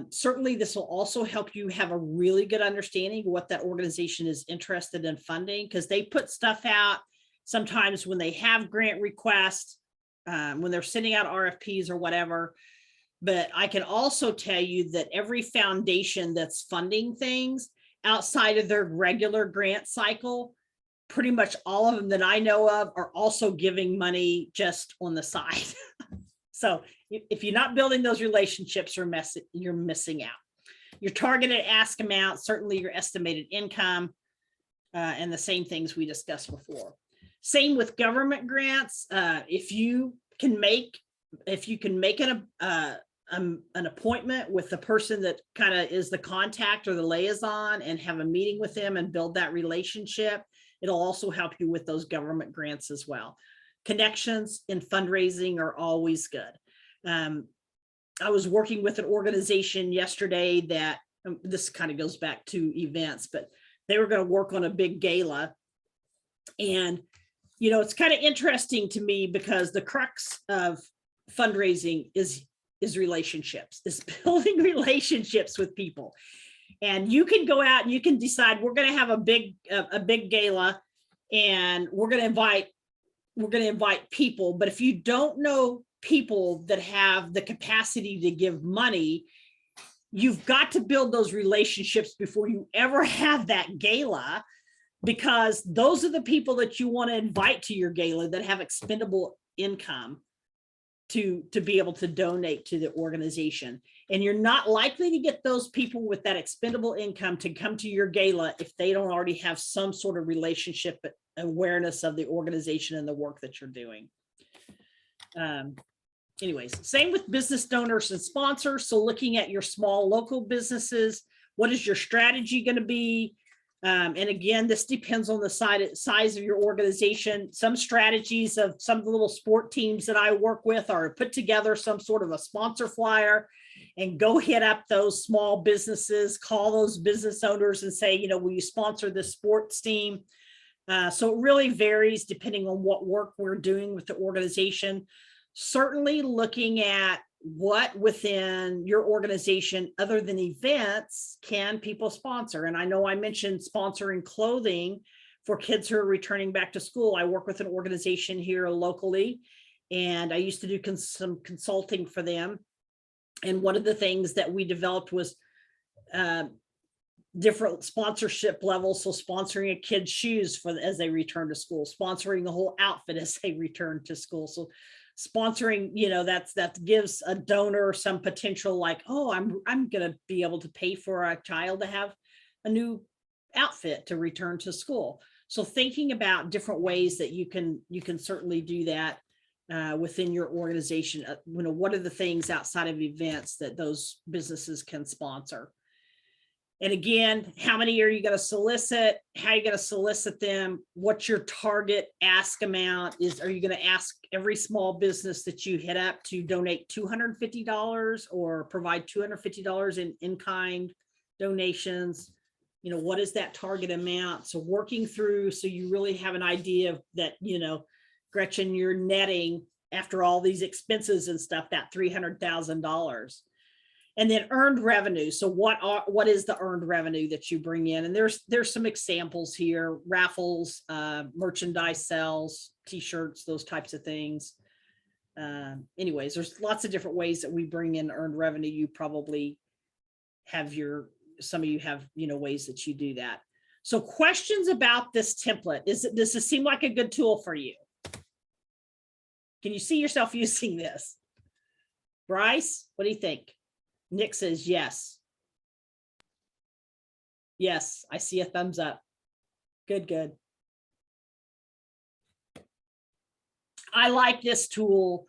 Certainly this will also help you have a really good understanding of what that organization is interested in funding, because they put stuff out sometimes when they have grant requests, when they're sending out RFPs or whatever. But I can also tell you that every foundation that's funding things outside of their regular grant cycle, pretty much all of them that I know of are also giving money just on the side. So if you're not building those relationships, you're missing out. Your targeted ask amount, certainly your estimated income, and the same things we discussed before. Same with government grants. If you can make an appointment with the person that kind of is the contact or the liaison and have a meeting with them and build that relationship, it'll also help you with those government grants as well. Connections in fundraising are always good. I was working with an organization yesterday that, this kind of goes back to events, but they were going to work on a big gala. And, you know, it's kind of interesting to me because the crux of fundraising is relationships, is building relationships with people. And you can go out and you can decide we're going to have a big gala and we're going to invite people. But if you don't know people that have the capacity to give money, you've got to build those relationships before you ever have that gala, because those are the people that you want to invite to your gala that have expendable income to be able to donate to the organization. And you're not likely to get those people with that expendable income to come to your gala if they don't already have some sort of relationship awareness of the organization and the work that you're doing. Anyways, same with business donors and sponsors. So looking at your small local businesses, what is your strategy going to be? And again, this depends on the size of your organization. Some strategies of some of the little sport teams that I work with are put together some sort of a sponsor flyer and go hit up those small businesses, call those business owners and say, you know, will you sponsor this sports team? So it really varies depending on what work we're doing with the organization. Certainly looking at what within your organization, other than events, can people sponsor? And I know I mentioned sponsoring clothing for kids who are returning back to school. I work with an organization here locally, and I used to do some consulting for them. And one of the things that we developed was different sponsorship levels. So sponsoring a kid's shoes as they return to school, sponsoring the whole outfit as they return to school. So sponsoring, you know, that gives a donor some potential, like, oh, I'm going to be able to pay for a child to have a new outfit to return to school. So thinking about different ways that you can certainly do that within your organization. You know, what are the things outside of events that those businesses can sponsor? And again, how many are you going to solicit? How are you going to solicit them? What's your target ask amount? Are you going to ask every small business that you hit up to donate $250 or provide $250 in kind donations? You know, what is that target amount? So working through, so you really have an idea of that, you know, Gretchen, you're netting after all these expenses and stuff, that $300,000. And then earned revenue. So what is the earned revenue that you bring in? And there's some examples here: raffles, merchandise sales, t-shirts, those types of things. Anyways, there's lots of different ways that we bring in earned revenue. You probably have some of you have, you know, ways that you do that. So questions about this template. Does this seem like a good tool for you? Can you see yourself using this? Bryce, what do you think? Nick says yes. Yes, I see a thumbs up. Good, good. I like this tool.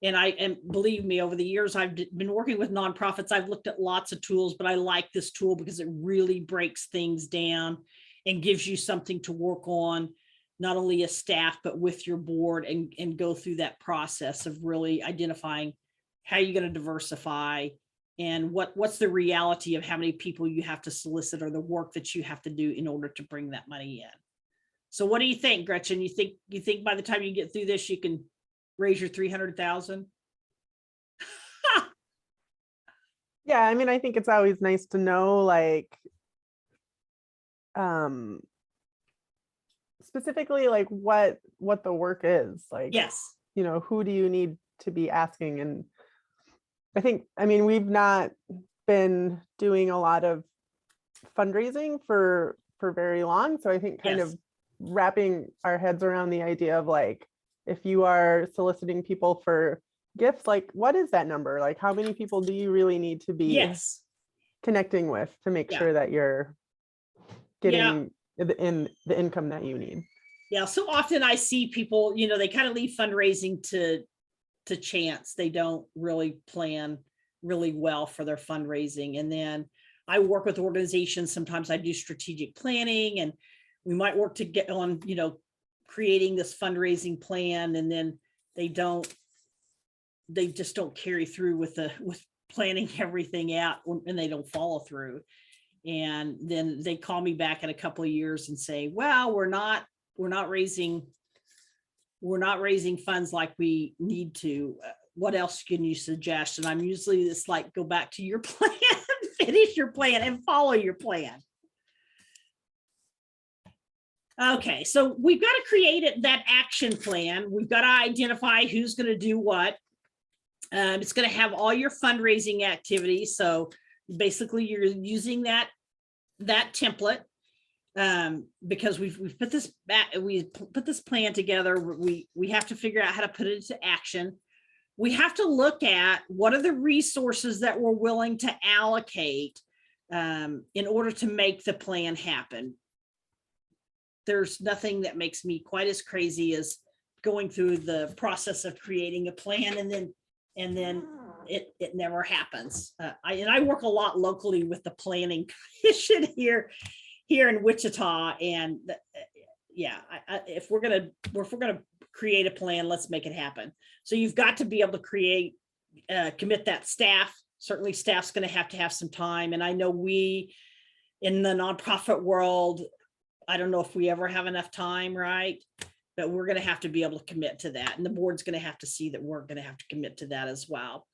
And believe me, over the years I've been working with nonprofits, I've looked at lots of tools, but I like this tool because it really breaks things down and gives you something to work on not only as staff, but with your board and go through that process of really identifying how you're going to diversify and what's the reality of how many people you have to solicit or the work that you have to do in order to bring that money in. So what do you think, Gretchen? You think by the time you get through this, you can raise your 300,000? Yeah, I mean, I think it's always nice to know, like, specifically like what the work is, like, Yes. you know, who do you need to be asking? And I mean, we've not been doing a lot of fundraising for very long. So I think kind Yes. of wrapping our heads around the idea of like, if you are soliciting people for gifts, like what is that number? Like how many people do you really need to be Yes. connecting with to make Yeah. sure that you're Yeah. getting the income that you need? Yeah. So often I see people, you know, they kind of leave fundraising to chance. They don't really plan really well for their fundraising. And then I work with organizations. Sometimes I do strategic planning and we might work to get on, you know, creating this fundraising plan. And then they just don't carry through with planning everything out and they don't follow through. And then they call me back in a couple of years and say, well, we're not raising funds like we need to. What else can you suggest? And I'm usually just like, go back to your plan, finish your plan and follow your plan. Okay, so we've got to create that action plan. We've got to identify who's going to do what. It's going to have all your fundraising activities. So basically you're using that template. Because we've put this plan together. We have to figure out how to put it into action. We have to look at what are the resources that we're willing to allocate in order to make the plan happen. There's nothing that makes me quite as crazy as going through the process of creating a plan and then it never happens. I work a lot locally with the planning commission here in Wichita, and yeah, if we're gonna create a plan, let's make it happen. So you've got to be able to commit that staff. Certainly staff's going to have some time. And I know we in the nonprofit world, I don't know if we ever have enough time, right? But we're going to have to be able to commit to that. And the board's going to have to see that we're going to have to commit to that as well.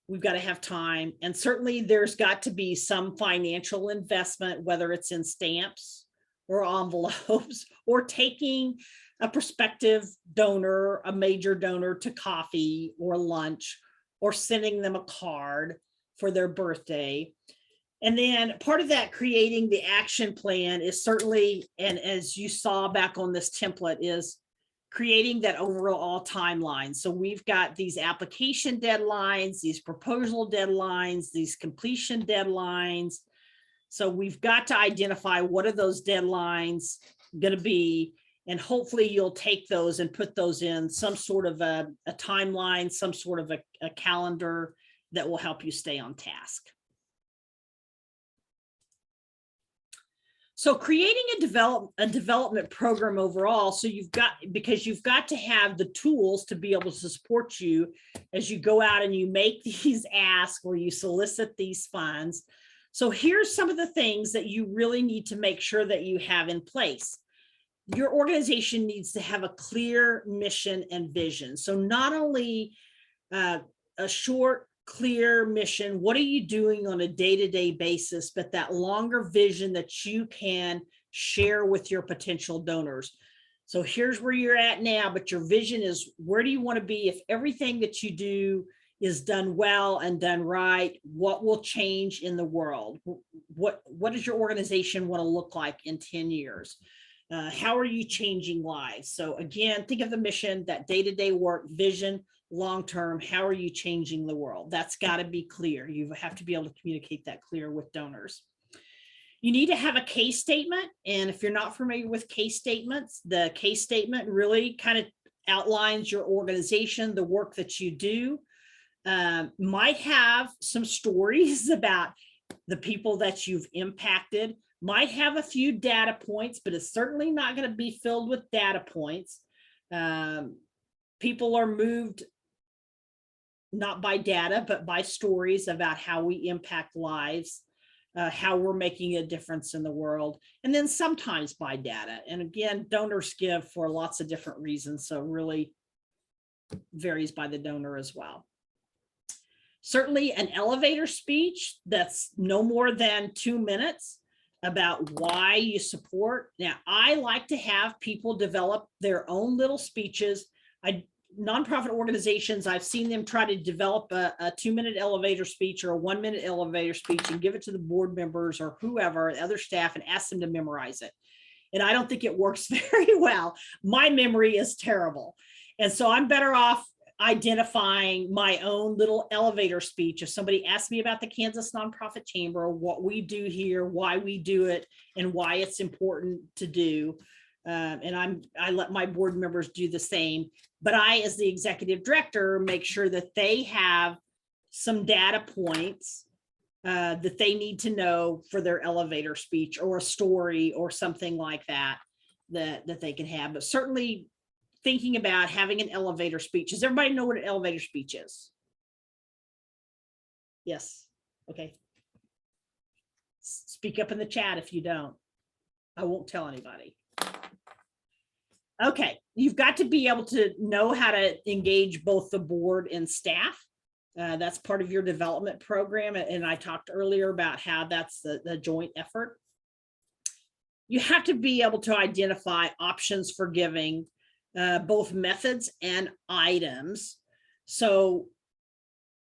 We've got to have time. And certainly there's got to be some financial investment, whether it's in stamps or envelopes or taking a prospective donor, a major donor to coffee or lunch or sending them a card for their birthday. And then part of that creating the action plan is certainly, and as you saw back on this template, is creating that overall timeline. So we've got these application deadlines, these proposal deadlines, these completion deadlines. So we've got to identify what are those deadlines going to be, and hopefully you'll take those and put those in some sort of a timeline, some sort of a calendar that will help you stay on task. So creating a development program overall, so because you've got to have the tools to be able to support you as you go out and you make these asks or you solicit these funds. So here's some of the things that you really need to make sure that you have in place. Your organization needs to have a clear mission and vision. So not only a short, clear mission, what are you doing on a day-to-day basis, but that longer vision that you can share with your potential donors. So here's where you're at now, but your vision is, where do you want to be if everything that you do is done well and done right? What will change in the world? What does your organization want to look like in 10 years? How are you changing lives? So again, think of the mission, that day-to-day work, vision, long-term, how are you changing the world? That's got to be clear. You have to be able to communicate that clear with donors. You need to have a case statement. And if you're not familiar with case statements, the case statement really kind of outlines your organization, the work that you do. Might have some stories about the people that you've impacted, might have a few data points, but it's certainly not going to be filled with data points. People are moved not by data, but by stories about how we impact lives, how we're making a difference in the world, and then sometimes by data. And again, donors give for lots of different reasons, so really varies by the donor as well. Certainly an elevator speech that's no more than 2 minutes about why you support. Now, I like to have people develop their own little speeches. Nonprofit organizations, I've seen them try to develop a 2-minute elevator speech or a 1-minute elevator speech and give it to the board members or whoever, other staff, and ask them to memorize it. And I don't think it works very well. My memory is terrible. And so I'm better off identifying my own little elevator speech. If somebody asks me about the Kansas Nonprofit Chamber, what we do here, why we do it, and why it's important to do. And I let my board members do the same. But I, as the executive director, make sure that they have some data points that they need to know for their elevator speech or a story or something like that, that they can have. But certainly thinking about having an elevator speech. Does everybody know what an elevator speech is? Yes. Okay. Speak up in the chat if you don't. I won't tell anybody. Okay, you've got to be able to know how to engage both the board and staff. That's part of your development program. And I talked earlier about how that's the joint effort. You have to be able to identify options for giving, both methods and items. So,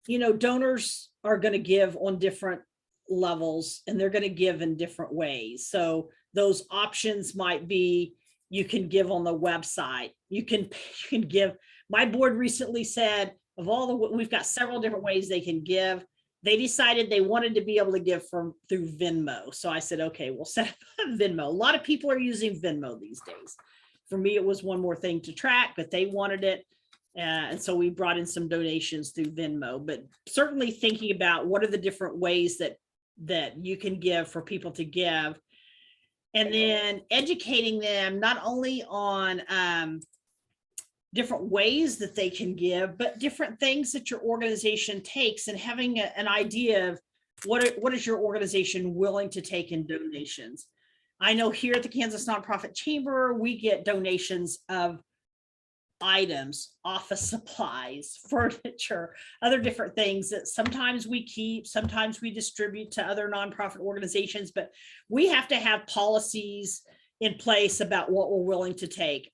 you know, donors are going to give on different levels and they're going to give in different ways. So those options might be, you can give on the website. You can give. My board recently said of all the, we've got several different ways they can give. They decided they wanted to be able to give through Venmo. So I said, okay, we'll set up Venmo. A lot of people are using Venmo these days. For me, it was one more thing to track, but they wanted it. And so we brought in some donations through Venmo, but certainly thinking about what are the different ways that you can give for people to give. And then educating them not only on different ways that they can give, but different things that your organization takes, and having an idea of what is your organization willing to take in donations. I know here at the Kansas Nonprofit Chamber, we get donations of items, office supplies, furniture, other different things that sometimes we keep, sometimes we distribute to other nonprofit organizations, but we have to have policies in place about what we're willing to take.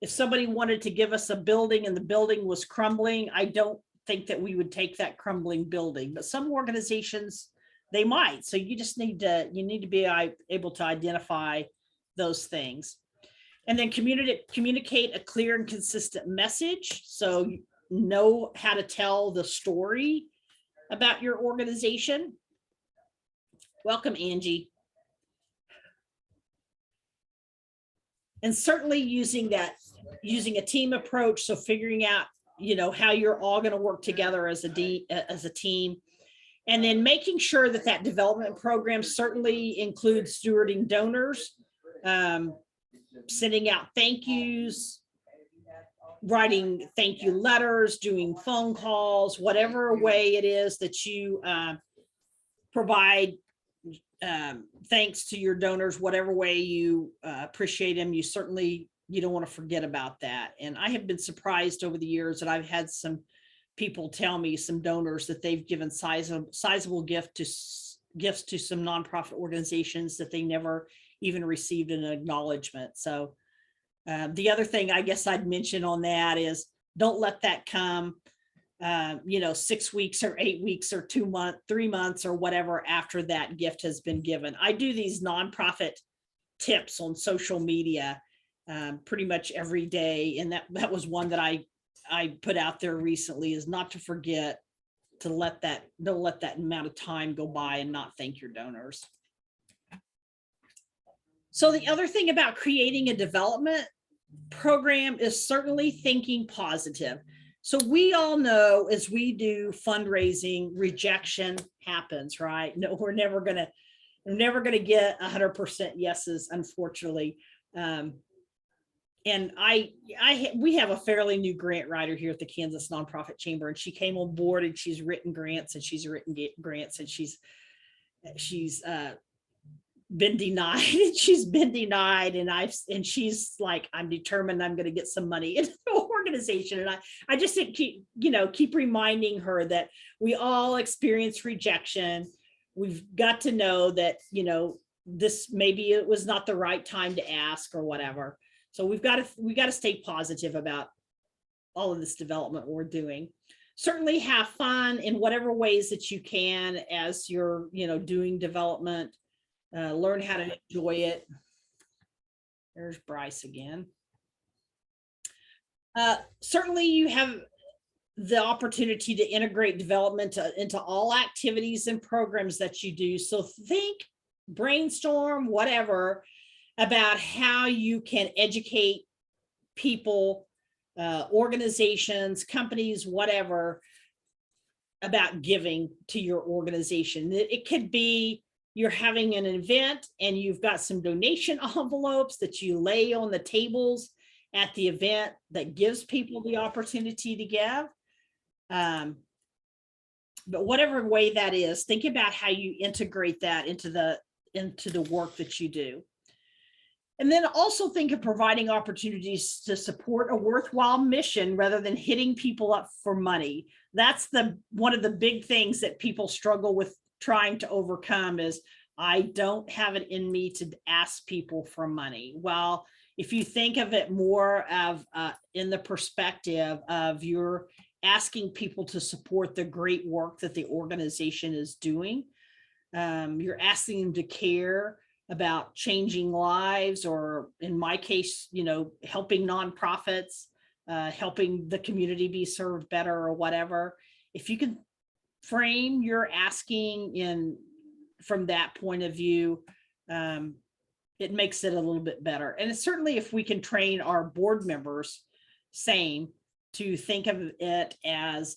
If somebody wanted to give us a building and the building was crumbling, I don't think that we would take that crumbling building, but some organizations, they might. So you just need to, be able to identify those things. And then communicate a clear and consistent message. So you know how to tell the story about your organization. Welcome, Angie. And certainly using a team approach. So figuring out, how you're all going to work together as a team. And then making sure that development program certainly includes stewarding donors, sending out thank yous, writing thank you letters, doing phone calls, whatever way it is that you provide thanks to your donors, whatever way you appreciate them. You don't want to forget about that. And I have been surprised over the years that I've had some people tell me, some donors, that they've given sizable gifts to some nonprofit organizations that they never even received an acknowledgement. So the other thing I guess I'd mention on that is, don't let that come 6 weeks or 8 weeks or 2 months, 3 months or whatever after that gift has been given. I do these nonprofit tips on social media pretty much every day. And that was one that I put out there recently, is not to forget to don't let that amount of time go by and not thank your donors. So the other thing about creating a development program is certainly thinking positive. So we all know, as we do fundraising, rejection happens, right? No, we're never going to We're never going to get 100% yeses, unfortunately. And we have a fairly new grant writer here at the Kansas Nonprofit Chamber, and she came on board and she's written grants and she's been denied and she's been denied. And she's like, I'm determined I'm going to get some money into the organization. And I just keep reminding her that we all experience rejection. We've got to know that, this, maybe it was not the right time to ask or whatever. So we got to stay positive about all of this development we're doing. Certainly have fun in whatever ways that you can as you're, doing development. Learn how to enjoy it. There's Bryce again. Certainly you have the opportunity to integrate development into all activities and programs that you do. So think, brainstorm, whatever, about how you can educate people, organizations, companies, whatever, about giving to your organization. It could be you're having an event and you've got some donation envelopes that you lay on the tables at the event that gives people the opportunity to give. But whatever way that is, think about how you integrate that into the work that you do. And then also think of providing opportunities to support a worthwhile mission rather than hitting people up for money. That's one of the big things that people struggle with trying to overcome is, I don't have it in me to ask people for money. Well, if you think of it more of in the perspective of you're asking people to support the great work that the organization is doing, you're asking them to care about changing lives, or in my case, helping nonprofits, helping the community be served better or whatever. If you can frame your asking from that point of view, it makes it a little bit better. And it's certainly if we can train our board members to think of it as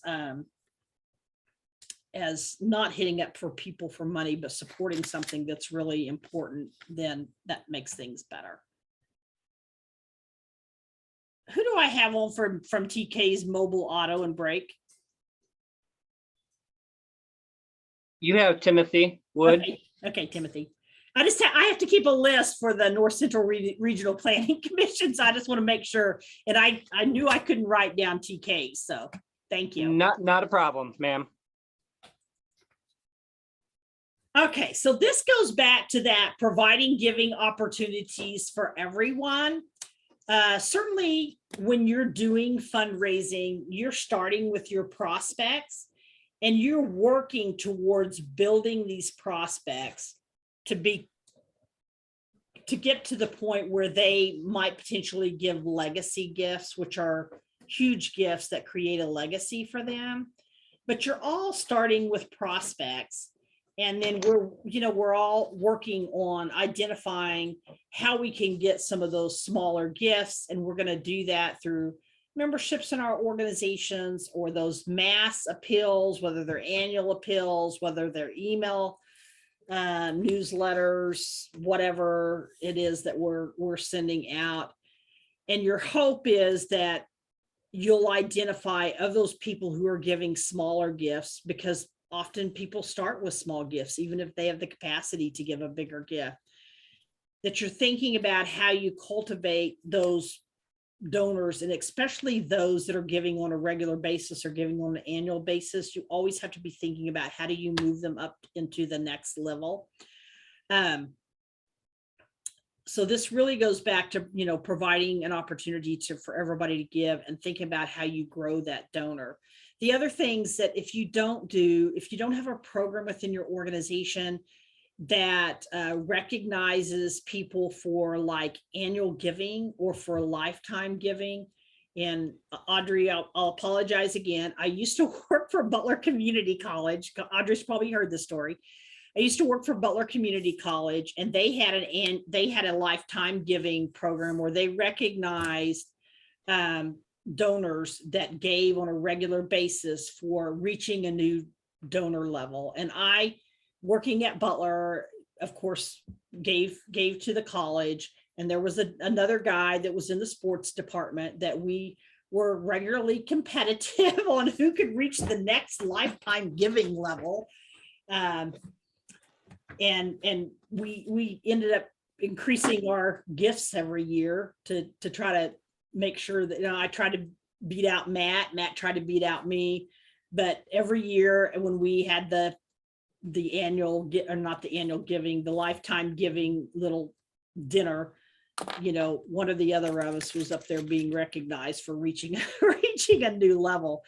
not hitting up for people for money, but supporting something that's really important, then that makes things better. Who do I have on from TK's mobile auto and brake? You have Timothy Wood. Okay, Timothy. I have to keep a list for the North Central Regional Planning Commission, so I just want to make sure. And I knew I couldn't write down TK, so thank you. Not a problem, ma'am. Okay, so this goes back to that providing giving opportunities for everyone. Certainly when you're doing fundraising, you're starting with your prospects and you're working towards building these prospects to get to the point where they might potentially give legacy gifts, which are huge gifts that create a legacy for them. But you're all starting with prospects. And then we're all working on identifying how we can get some of those smaller gifts. And we're going to do that through memberships in our organizations or those mass appeals, whether they're annual appeals, whether they're email newsletters, whatever it is that we're sending out. And your hope is that you'll identify of those people who are giving smaller gifts, because often people start with small gifts, even if they have the capacity to give a bigger gift, that you're thinking about how you cultivate those donors, and especially those that are giving on a regular basis or giving on an annual basis. You always have to be thinking about how do you move them up into the next level. So this really goes back to, providing an opportunity for everybody to give and thinking about how you grow that donor. The other things that if you don't have a program within your organization that recognizes people for like annual giving or for lifetime giving. And Audrey, I'll apologize again. I used to work for Butler Community College. Audrey's probably heard this story. I used to work for Butler Community College, and they had a lifetime giving program where they recognized donors that gave on a regular basis for reaching a new donor level. And working at Butler, of course, gave to the college. And there was another guy that was in the sports department that we were regularly competitive on who could reach the next lifetime giving level. And we ended up increasing our gifts every year to try to make sure that, I tried to beat out Matt tried to beat out me, but every year when we had the annual, or not the annual giving, the lifetime giving little dinner, one or the other of us was up there being recognized for reaching a new level.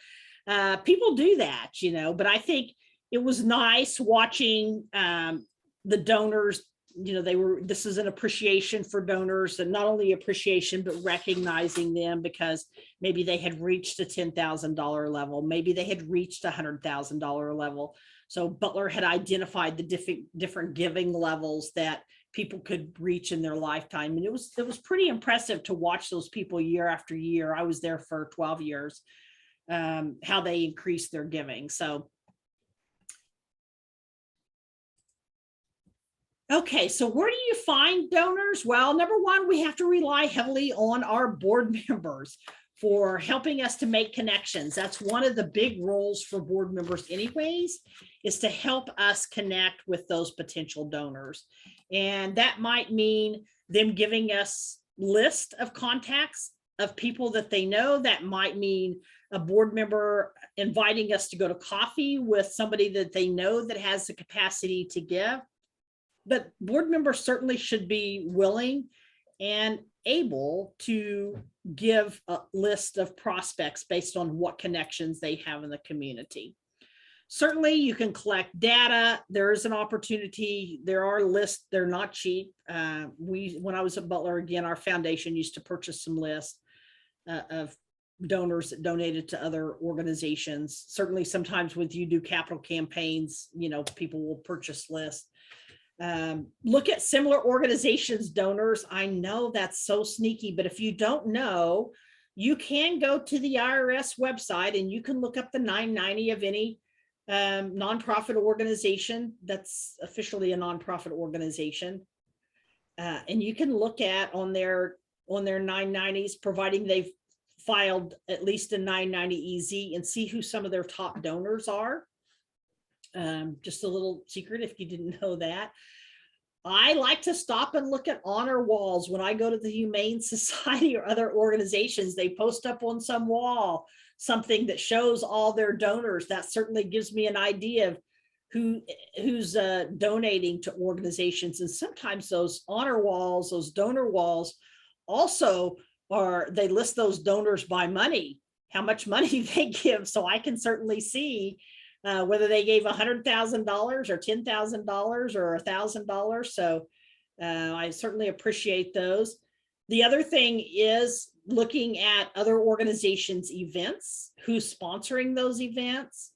People do that, but I think it was nice watching the donors. This is an appreciation for donors, and not only appreciation, but recognizing them because maybe they had reached a $10,000 level. Maybe they had reached $100,000 level. So Butler had identified the different giving levels that people could reach in their lifetime. And it was pretty impressive to watch those people year after year. I was there for 12 years, how they increased their giving. So okay, so where do you find donors? Well, number one, we have to rely heavily on our board members for helping us to make connections. That's one of the big roles for board members anyways, is to help us connect with those potential donors. And that might mean them giving us list of contacts of people that they know. That might mean a board member inviting us to go to coffee with somebody that they know that has the capacity to give. But board members certainly should be willing and able to give a list of prospects based on what connections they have in the community. Certainly you can collect data. There is an opportunity. There are lists. They're not cheap. When I was at Butler, again, our foundation used to purchase some lists of donors that donated to other organizations. Certainly sometimes when you do capital campaigns, people will purchase lists. Look at similar organizations' donors. I know that's so sneaky, but if you don't know, you can go to the IRS website and you can look up the 990 of any nonprofit organization that's officially a nonprofit organization. And you can look at on their 990s, providing they've filed at least a 990 EZ, and see who some of their top donors are. Just a little secret if you didn't know that. I like to stop and look at honor walls when I go to the Humane Society or other organizations. They post up on some wall something that shows all their donors. That certainly gives me an idea of who's donating to organizations. And sometimes those honor walls, those donor walls, also they list those donors by money, how much money they give. So I can certainly see whether they gave $100,000 or $10,000 or $1,000. So I certainly appreciate those. The other thing is looking at other organizations' events, who's sponsoring those events.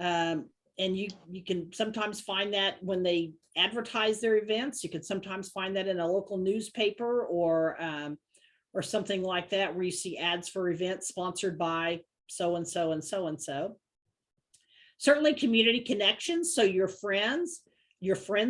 And you can sometimes find that when they advertise their events. You can sometimes find that in a local newspaper or something like that, where you see ads for events sponsored by so-and-so and so-and-so. Certainly community connections. So your friends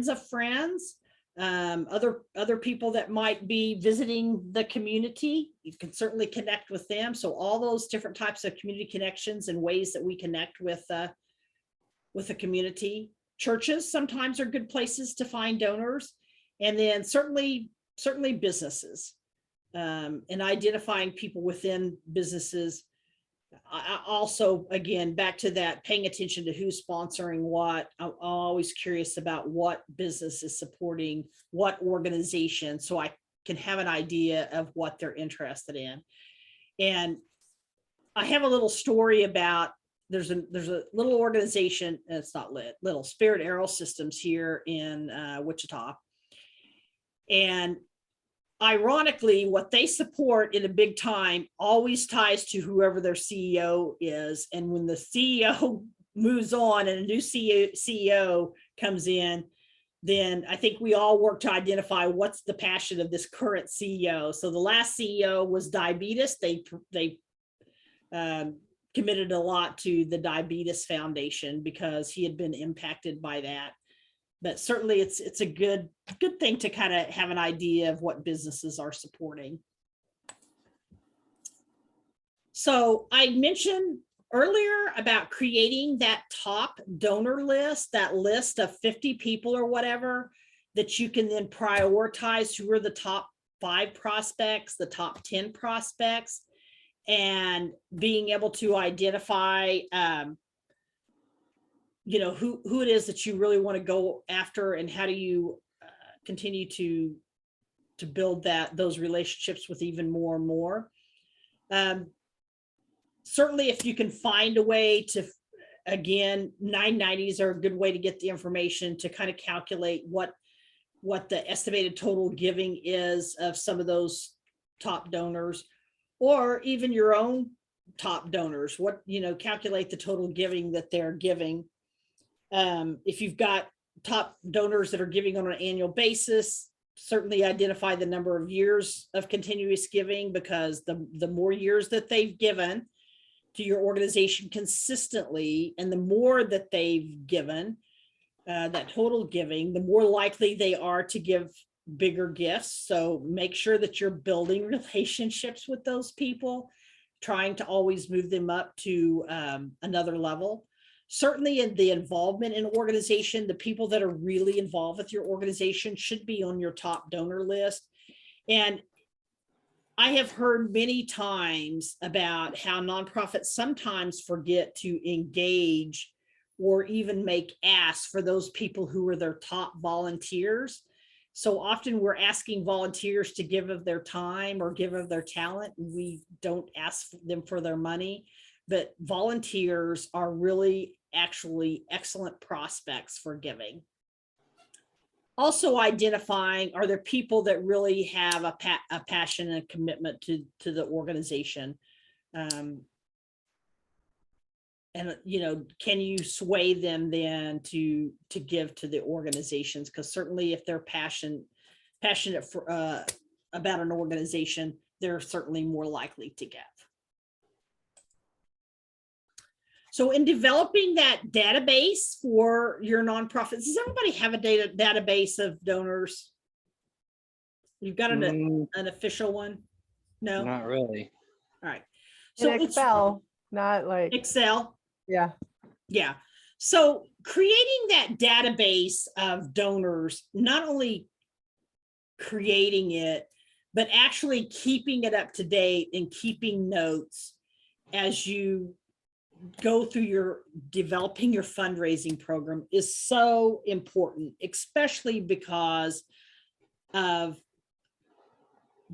of friends, other people that might be visiting the community, you can certainly connect with them. So all those different types of community connections and ways that we connect with the community. Churches sometimes are good places to find donors. And then certainly businesses, and identifying people within businesses. I also, again, back to that, paying attention to who's sponsoring what. I'm always curious about what business is supporting what organization, so I can have an idea of what they're interested in. And I have a little story about, there's a little organization, and it's not little, Spirit Aero Systems here in Wichita. And ironically, what they support in a big time always ties to whoever their CEO is. And when the CEO moves on and a new CEO comes in, then I think we all work to identify what's the passion of this current CEO. So the last CEO was diabetes. They committed a lot to the Diabetes Foundation because he had been impacted by that. but certainly it's a good thing to kind of have an idea of what businesses are supporting. So I mentioned earlier about creating that top donor list, that list of 50 people or whatever, that you can then prioritize who are the top 5 prospects, the top 10 prospects, and being able to identify, you know, who it is that you really want to go after, and how do you continue to build those relationships with even more and more. Certainly, if you can find a way to, again, 990s are a good way to get the information to kind of calculate what the estimated total giving is of some of those top donors, or even your own top donors. What, you know, calculate the total giving that they're giving. If you've got top donors that are giving on an annual basis, certainly identify the number of years of continuous giving, because the more years that they've given to your organization consistently, and the more that they've given, that total giving, the more likely they are to give bigger gifts. So make sure that you're building relationships with those people, trying to always move them up to another level. Certainly in the involvement in organization, the people that are really involved with your organization should be on your top donor list. And I have heard many times about how nonprofits sometimes forget to engage or even make asks for those people who are their top volunteers. So often we're asking volunteers to give of their time or give of their talent. We don't ask them for their money, but volunteers are really actually excellent prospects for giving. Also identifying, are there people that really have a passion and a commitment to the organization? And, you know, can you sway them then to give to the organizations? Because certainly if they're passionate for about an organization, they're certainly more likely to give. So in developing that database for your nonprofits, does everybody have a database of donors? You've got an official one? No? Not really. All right. So in Excel, not like Excel. Yeah. Yeah. So creating that database of donors, not only creating it, but actually keeping it up to date and keeping notes as you go through your developing your fundraising program is so important, especially because of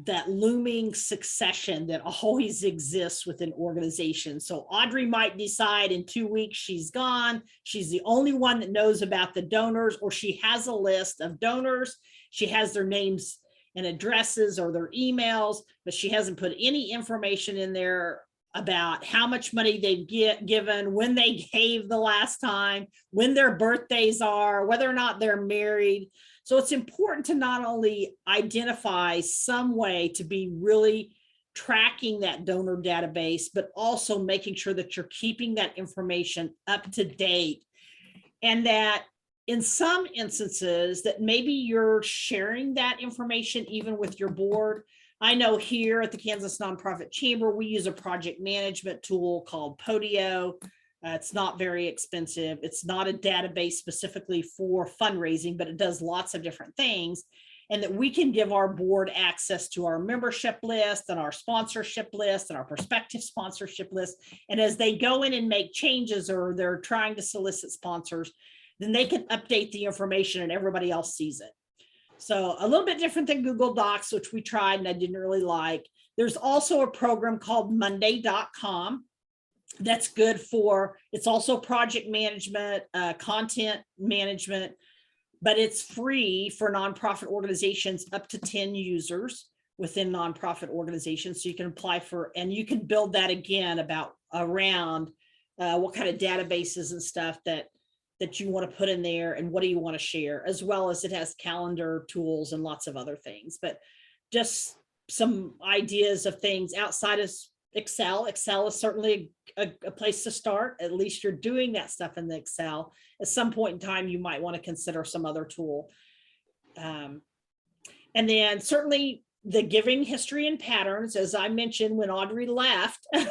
that looming succession that always exists within organizations. So Audrey might decide in 2 weeks she's gone. She's the only one that knows about the donors, or she has a list of donors. She has their names and addresses or their emails, but she hasn't put any information in there about how much money they've given, when they gave the last time, when their birthdays are, whether or not they're married. So it's important to not only identify some way to be really tracking that donor database, but also making sure that you're keeping that information up to date. And that in some instances that maybe you're sharing that information even with your board. I know here at the Kansas Nonprofit Chamber, we use a project management tool called Podio. It's not very expensive. It's not a database specifically for fundraising, but it does lots of different things. And that we can give our board access to our membership list and our sponsorship list and our prospective sponsorship list. And as they go in and make changes or they're trying to solicit sponsors, then they can update the information and everybody else sees it. So a little bit different than Google Docs, which we tried and I didn't really like. There's also a program called Monday.com that's good for, it's also project management, content management, but it's free for nonprofit organizations up to 10 users within nonprofit organizations. So you can apply for, and you can build that again around what kind of databases and stuff that you want to put in there and what do you want to share, as well as it has calendar tools and lots of other things. But just some ideas of things outside of Excel. Excel is certainly a place to start. At least you're doing that stuff in the Excel. At some point in time, you might want to consider some other tool. And then certainly the giving history and patterns, as I mentioned, when Audrey left, and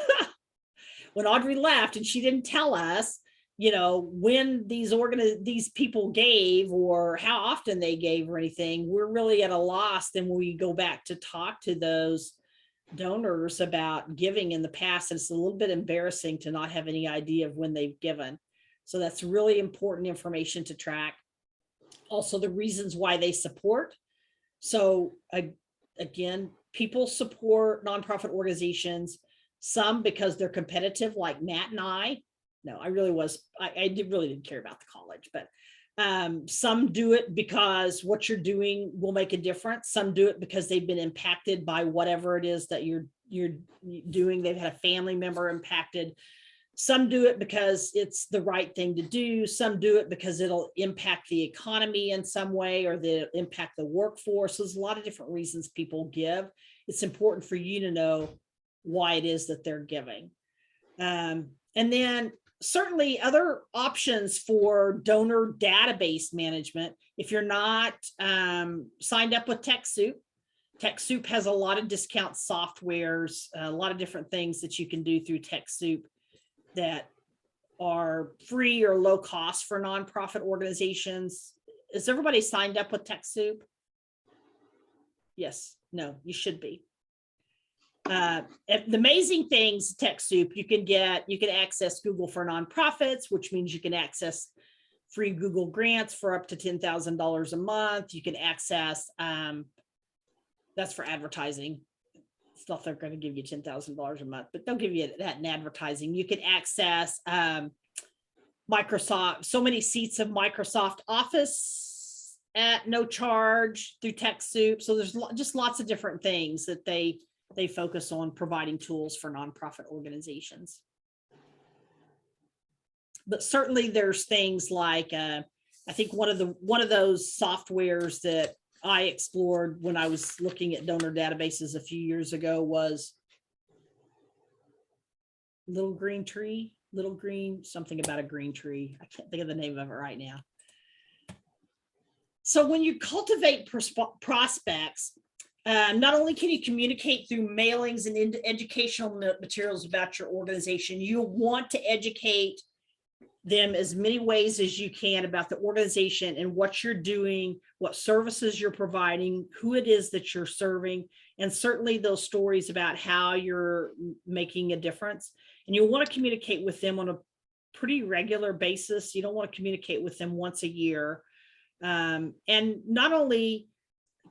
she didn't tell us, when these people gave or how often they gave or anything, we're really at a loss. Then we go back to talk to those donors about giving in the past. And it's a little bit embarrassing to not have any idea of when they've given. So that's really important information to track. Also, the reasons why they support. So again, people support nonprofit organizations, some because they're competitive, like Matt and I. No, I really didn't care about the college, but some do it because what you're doing will make a difference. Some do it because they've been impacted by whatever it is that you're doing. They've had a family member impacted. Some do it because it's the right thing to do. Some do it because it'll impact the economy in some way, or they'll impact the workforce. There's a lot of different reasons people give. It's important for you to know why it is that they're giving. And then certainly other options for donor database management. If you're not signed up with TechSoup has a lot of discount softwares, a lot of different things that you can do through TechSoup that are free or low cost for nonprofit organizations. Is everybody signed up with TechSoup? Yes, no, you should be. The amazing things, TechSoup, you can access Google for nonprofits, which means you can access free Google grants for up to $10,000 a month. You can access, that's for advertising. It's not they're going to give you $10,000 a month, but they'll give you that in advertising. You can access Microsoft, so many seats of Microsoft Office at no charge through TechSoup. So there's just lots of different things that they focus on providing tools for nonprofit organizations. But certainly there's things like, I think one of those softwares that I explored when I was looking at donor databases a few years ago was something about a green tree. I can't think of the name of it right now. So when you cultivate prospects, not only can you communicate through mailings and educational materials about your organization, you want to educate them as many ways as you can about the organization and what you're doing, what services you're providing, who it is that you're serving, and certainly those stories about how you're making a difference. And you'll want to communicate with them on a pretty regular basis. You don't want to communicate with them once a year. And not only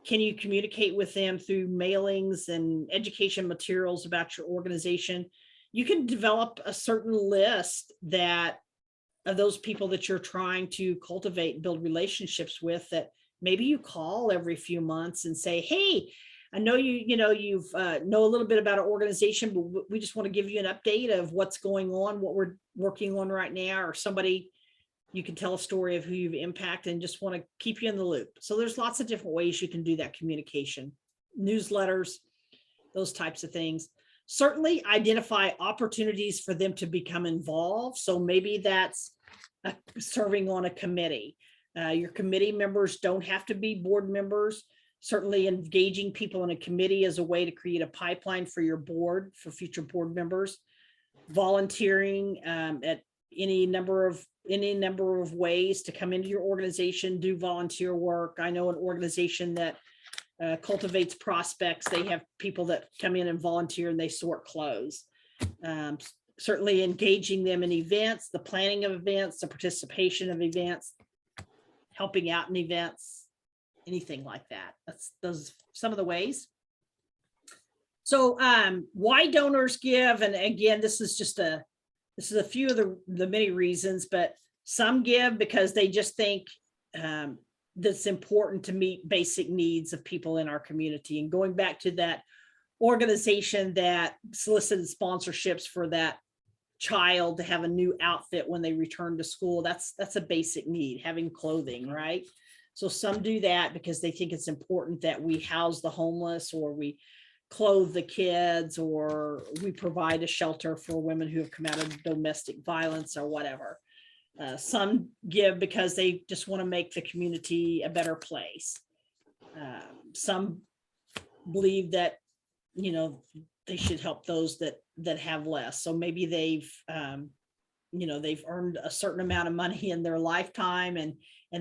can you communicate with them through mailings and education materials about your organization, you can develop a certain list of those people that you're trying to cultivate and build relationships with, that maybe you call every few months and say, hey, I know you've know a little bit about our organization, but we just want to give you an update of what's going on, what we're working on right now, or somebody you can tell a story of who you've impacted and just want to keep you in the loop. So there's lots of different ways you can do that communication, newsletters, those types of things. Certainly identify opportunities for them to become involved. So maybe that's serving on a committee. Your committee members don't have to be board members. Certainly engaging people in a committee is a way to create a pipeline for your board, for future board members. Volunteering at any number of ways to come into your organization, do volunteer work. I know an organization that cultivates prospects. They have people that come in and volunteer and they sort clothes. Certainly engaging them in events, the planning of events, the participation of events, helping out in events, anything like that. That's those some of the ways. So why donors give, and again, this is a few of the many reasons, but some give because they just think that's important to meet basic needs of people in our community. And going back to that organization that solicited sponsorships for that child to have a new outfit when they return to school, that's a basic need, having clothing, right? So some do that because they think it's important that we house the homeless, or we clothe the kids, or we provide a shelter for women who have come out of domestic violence or whatever. Some give because they just want to make the community a better place. Some believe that, you know, they should help those that have less. So maybe they've, you know, they've earned a certain amount of money in their lifetime, and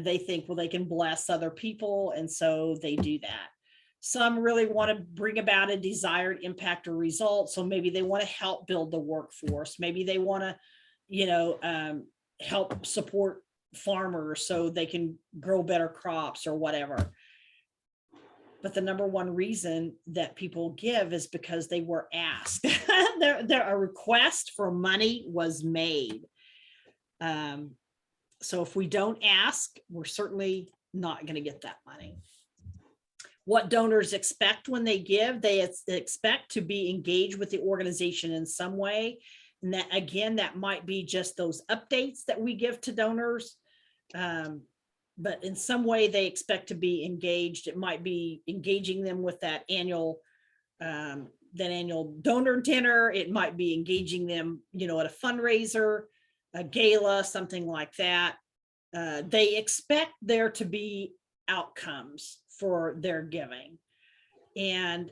they think, well, they can bless other people, and so they do that. Some really want to bring about a desired impact or result. So maybe they want to help build the workforce. Maybe they want to, you know, help support farmers so they can grow better crops or whatever. But the number one reason that people give is because they were asked. A request for money was made. So if we don't ask, we're certainly not going to get that money. What donors expect when they give, they expect to be engaged with the organization in some way. And that, again, that might be just those updates that we give to donors. But in some way they expect to be engaged. It might be engaging them with that annual donor dinner. It might be engaging them, you know, at a fundraiser, a gala, something like that. They expect there to be outcomes for their giving, and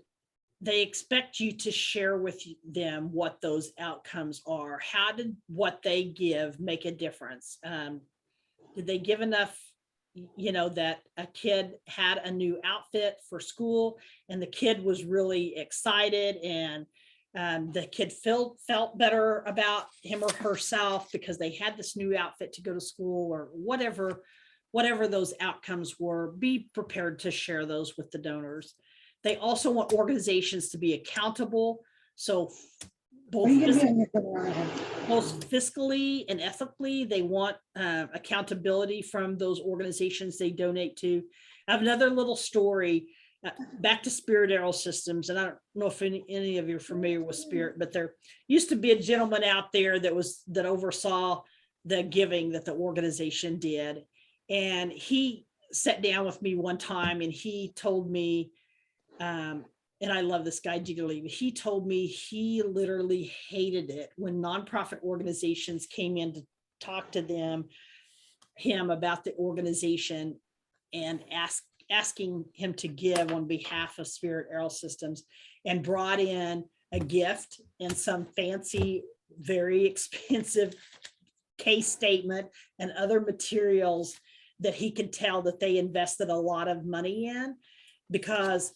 they expect you to share with them what those outcomes are. How did what they give make a difference? Did they give enough, you know, that a kid had a new outfit for school and the kid was really excited, and the kid felt better about him or herself because they had this new outfit to go to school, or whatever those outcomes were. Be prepared to share those with the donors. They also want organizations to be accountable. So both fiscally and ethically, they want accountability from those organizations they donate to. I have another little story back to Spirit Aerial Systems, and I don't know if any of you are familiar with Spirit, but there used to be a gentleman out there that oversaw the giving that the organization did, and he sat down with me one time and he told me, and I love this guy dearly, but he told me he literally hated it when nonprofit organizations came in to talk to him about the organization and asking him to give on behalf of Spirit Aerial Systems, and brought in a gift and some fancy, very expensive case statement and other materials that he could tell that they invested a lot of money in, because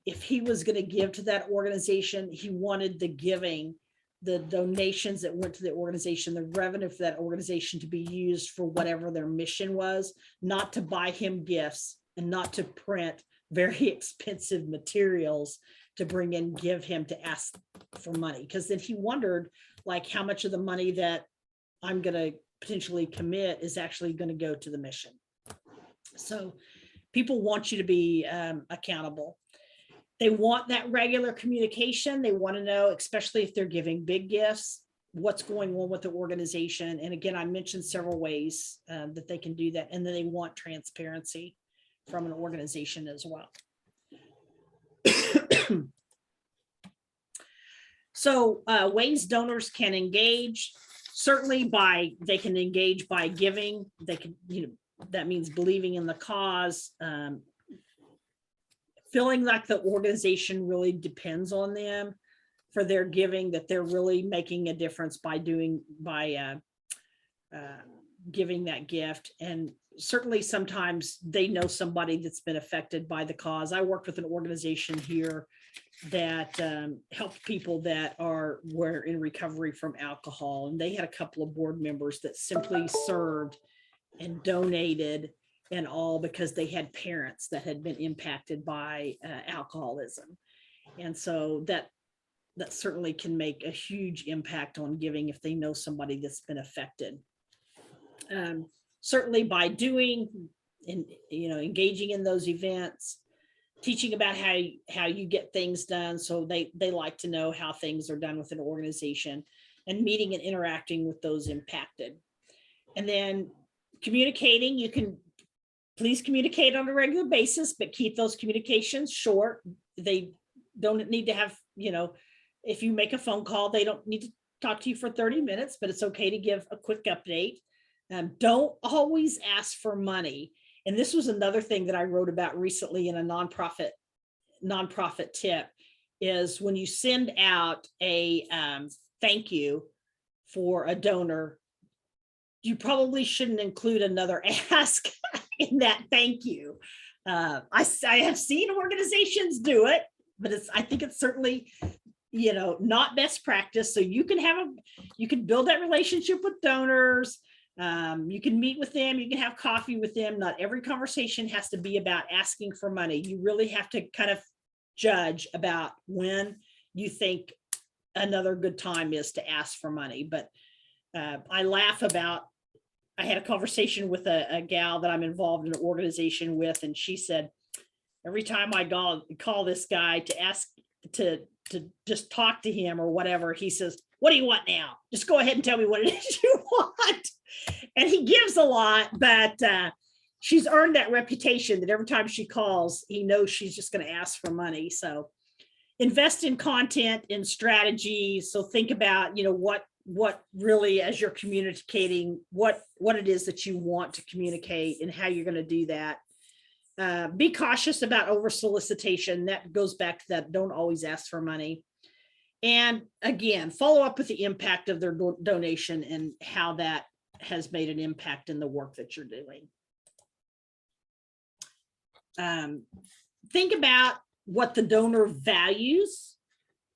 if he was going to give to that organization, he wanted the donations that went to the organization, the revenue for that organization to be used for whatever their mission was, not to buy him gifts and not to print very expensive materials to bring in, give him to ask for money. Because then he wondered, like, how much of the money that I'm going to potentially commit is actually going to go to the mission. So people want you to be accountable. They want that regular communication. They want to know, especially if they're giving big gifts, what's going on with the organization. And again, I mentioned several ways that they can do that. And then they want transparency from an organization as well. So ways donors can engage, certainly they can engage by giving. They can, that means believing in the cause, feeling like the organization really depends on them for their giving, that they're really making a difference by giving that gift. And certainly sometimes they know somebody that's been affected by the cause. I worked with an organization here that helped people that were in recovery from alcohol, and they had a couple of board members that simply served and donated and all because they had parents that had been impacted by alcoholism. And so that certainly can make a huge impact on giving if they know somebody that's been affected. Certainly by doing and engaging in those events, teaching about how you get things done. So they like to know how things are done with an organization, and meeting and interacting with those impacted. And then communicating, you can please communicate on a regular basis, but keep those communications short. They don't need to have, if you make a phone call, they don't need to talk to you for 30 minutes, but it's okay to give a quick update. Don't always ask for money. And this was another thing that I wrote about recently in a nonprofit tip, is when you send out a thank you for a donor, you probably shouldn't include another ask in that thank you. I have seen organizations do it, but I think it's certainly, not best practice. So you can build that relationship with donors. You can meet with them, you can have coffee with them. Not every conversation has to be about asking for money. You really have to kind of judge about when you think another good time is to ask for money. But I laugh about, I had a conversation with a gal that I'm involved in an organization with, and she said, every time I call this guy to ask to just talk to him or whatever, he says, what do you want now? Just go ahead and tell me what it is you want. And he gives a lot, but she's earned that reputation that every time she calls, he knows she's just going to ask for money. So invest in content and strategy. So think about, what really, as you're communicating, what it is that you want to communicate and how you're going to do that. Be cautious about over solicitation. That goes back to that, don't always ask for money. And again, follow up with the impact of their donation and how that has made an impact in the work that you're doing. Think about what the donor values,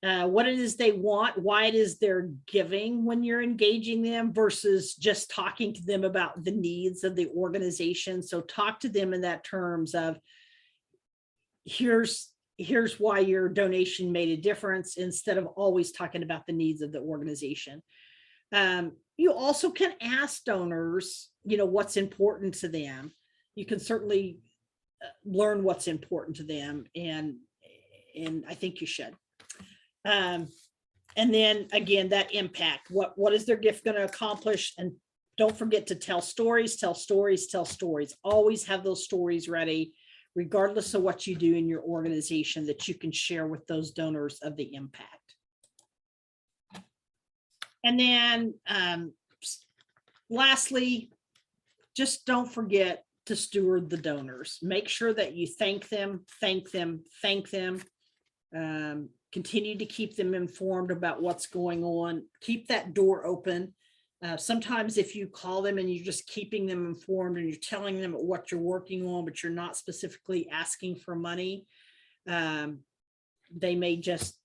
what it is they want, why it is they're giving when you're engaging them versus just talking to them about the needs of the organization. So talk to them in that terms of, here's why your donation made a difference, instead of always talking about the needs of the organization. You also can ask donors, what's important to them. You can certainly learn what's important to them, and I think you should. And then again, that impact, what is their gift going to accomplish? And don't forget to tell stories, tell stories, tell stories. Always have those stories ready, regardless of what you do in your organization, that you can share with those donors of the impact. And then lastly, just don't forget to steward the donors. Make sure that you thank them. Continue to keep them informed about what's going on. Keep that door open. Sometimes if you call them and you're just keeping them informed and you're telling them what you're working on, but you're not specifically asking for money, they may just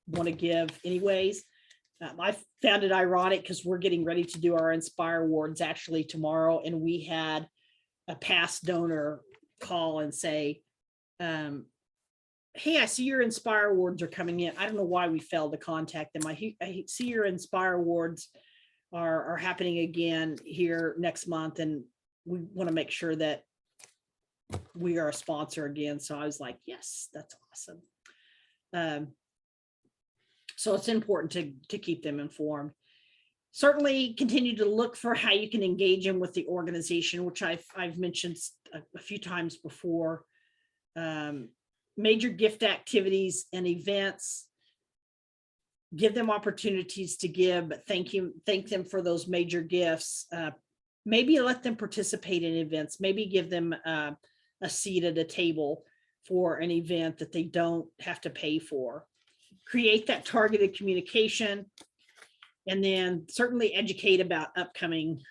want to give anyways. I found it ironic because we're getting ready to do our Inspire Awards actually tomorrow, and we had a past donor call and say, hey, I see your Inspire Awards are coming in. I don't know why we failed to contact them. I see your Inspire Awards are happening again here next month, and we want to make sure that we are a sponsor again. So I was like, yes, that's awesome. So it's important to keep them informed. Certainly continue to look for how you can engage them with the organization, which I've mentioned a few times before. Major gift activities and events. Give them opportunities to give, but thank them for those major gifts. Maybe let them participate in events. Maybe give them a seat at a table for an event that they don't have to pay for. Create that targeted communication, and then certainly educate about upcoming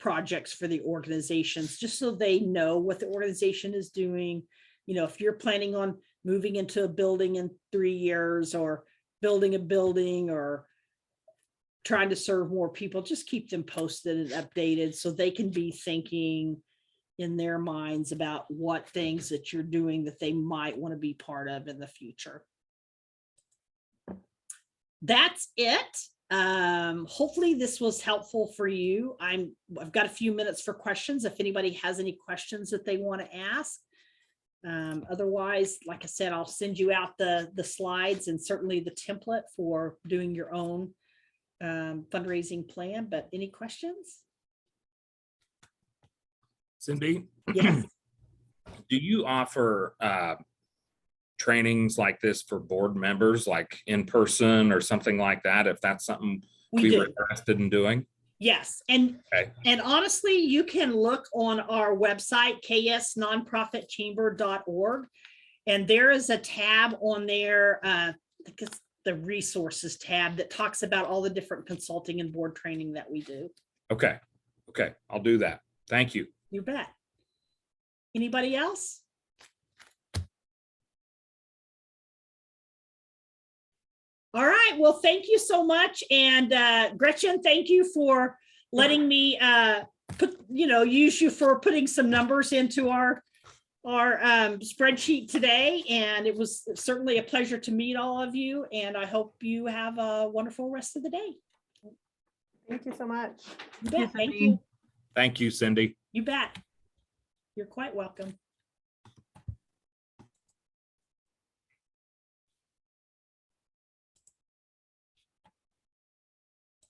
projects for the organizations, just so they know what the organization is doing. If you're planning on moving into a building in 3 years, or building a building, or trying to serve more people, just keep them posted and updated so they can be thinking in their minds about what things that you're doing that they might want to be part of in the future. That's it. Hopefully this was helpful for you. I've got a few minutes for questions if anybody has any questions that they want to ask. Otherwise, like I said, I'll send you out the slides and certainly the template for doing your own fundraising plan. But any questions? Cindy, Yes. do you offer trainings like this for board members, like in person or something like that, if that's something We we do. were interested in doing? Yes, and Okay. honestly, you can look on our website, ksnonprofitchamber.org, and there is a tab on there, I think it's the resources tab that talks about all the different consulting and board training that we do. Okay, I'll do that. Thank you. You bet. Anybody else? All right, well, thank you so much. And Gretchen, thank you for letting me use you for putting some numbers into our spreadsheet today. And it was certainly a pleasure to meet all of you. And I hope you have a wonderful rest of the day. Thank you so much. You bet. Thank you. Thank you, Cindy. You bet. You're quite welcome.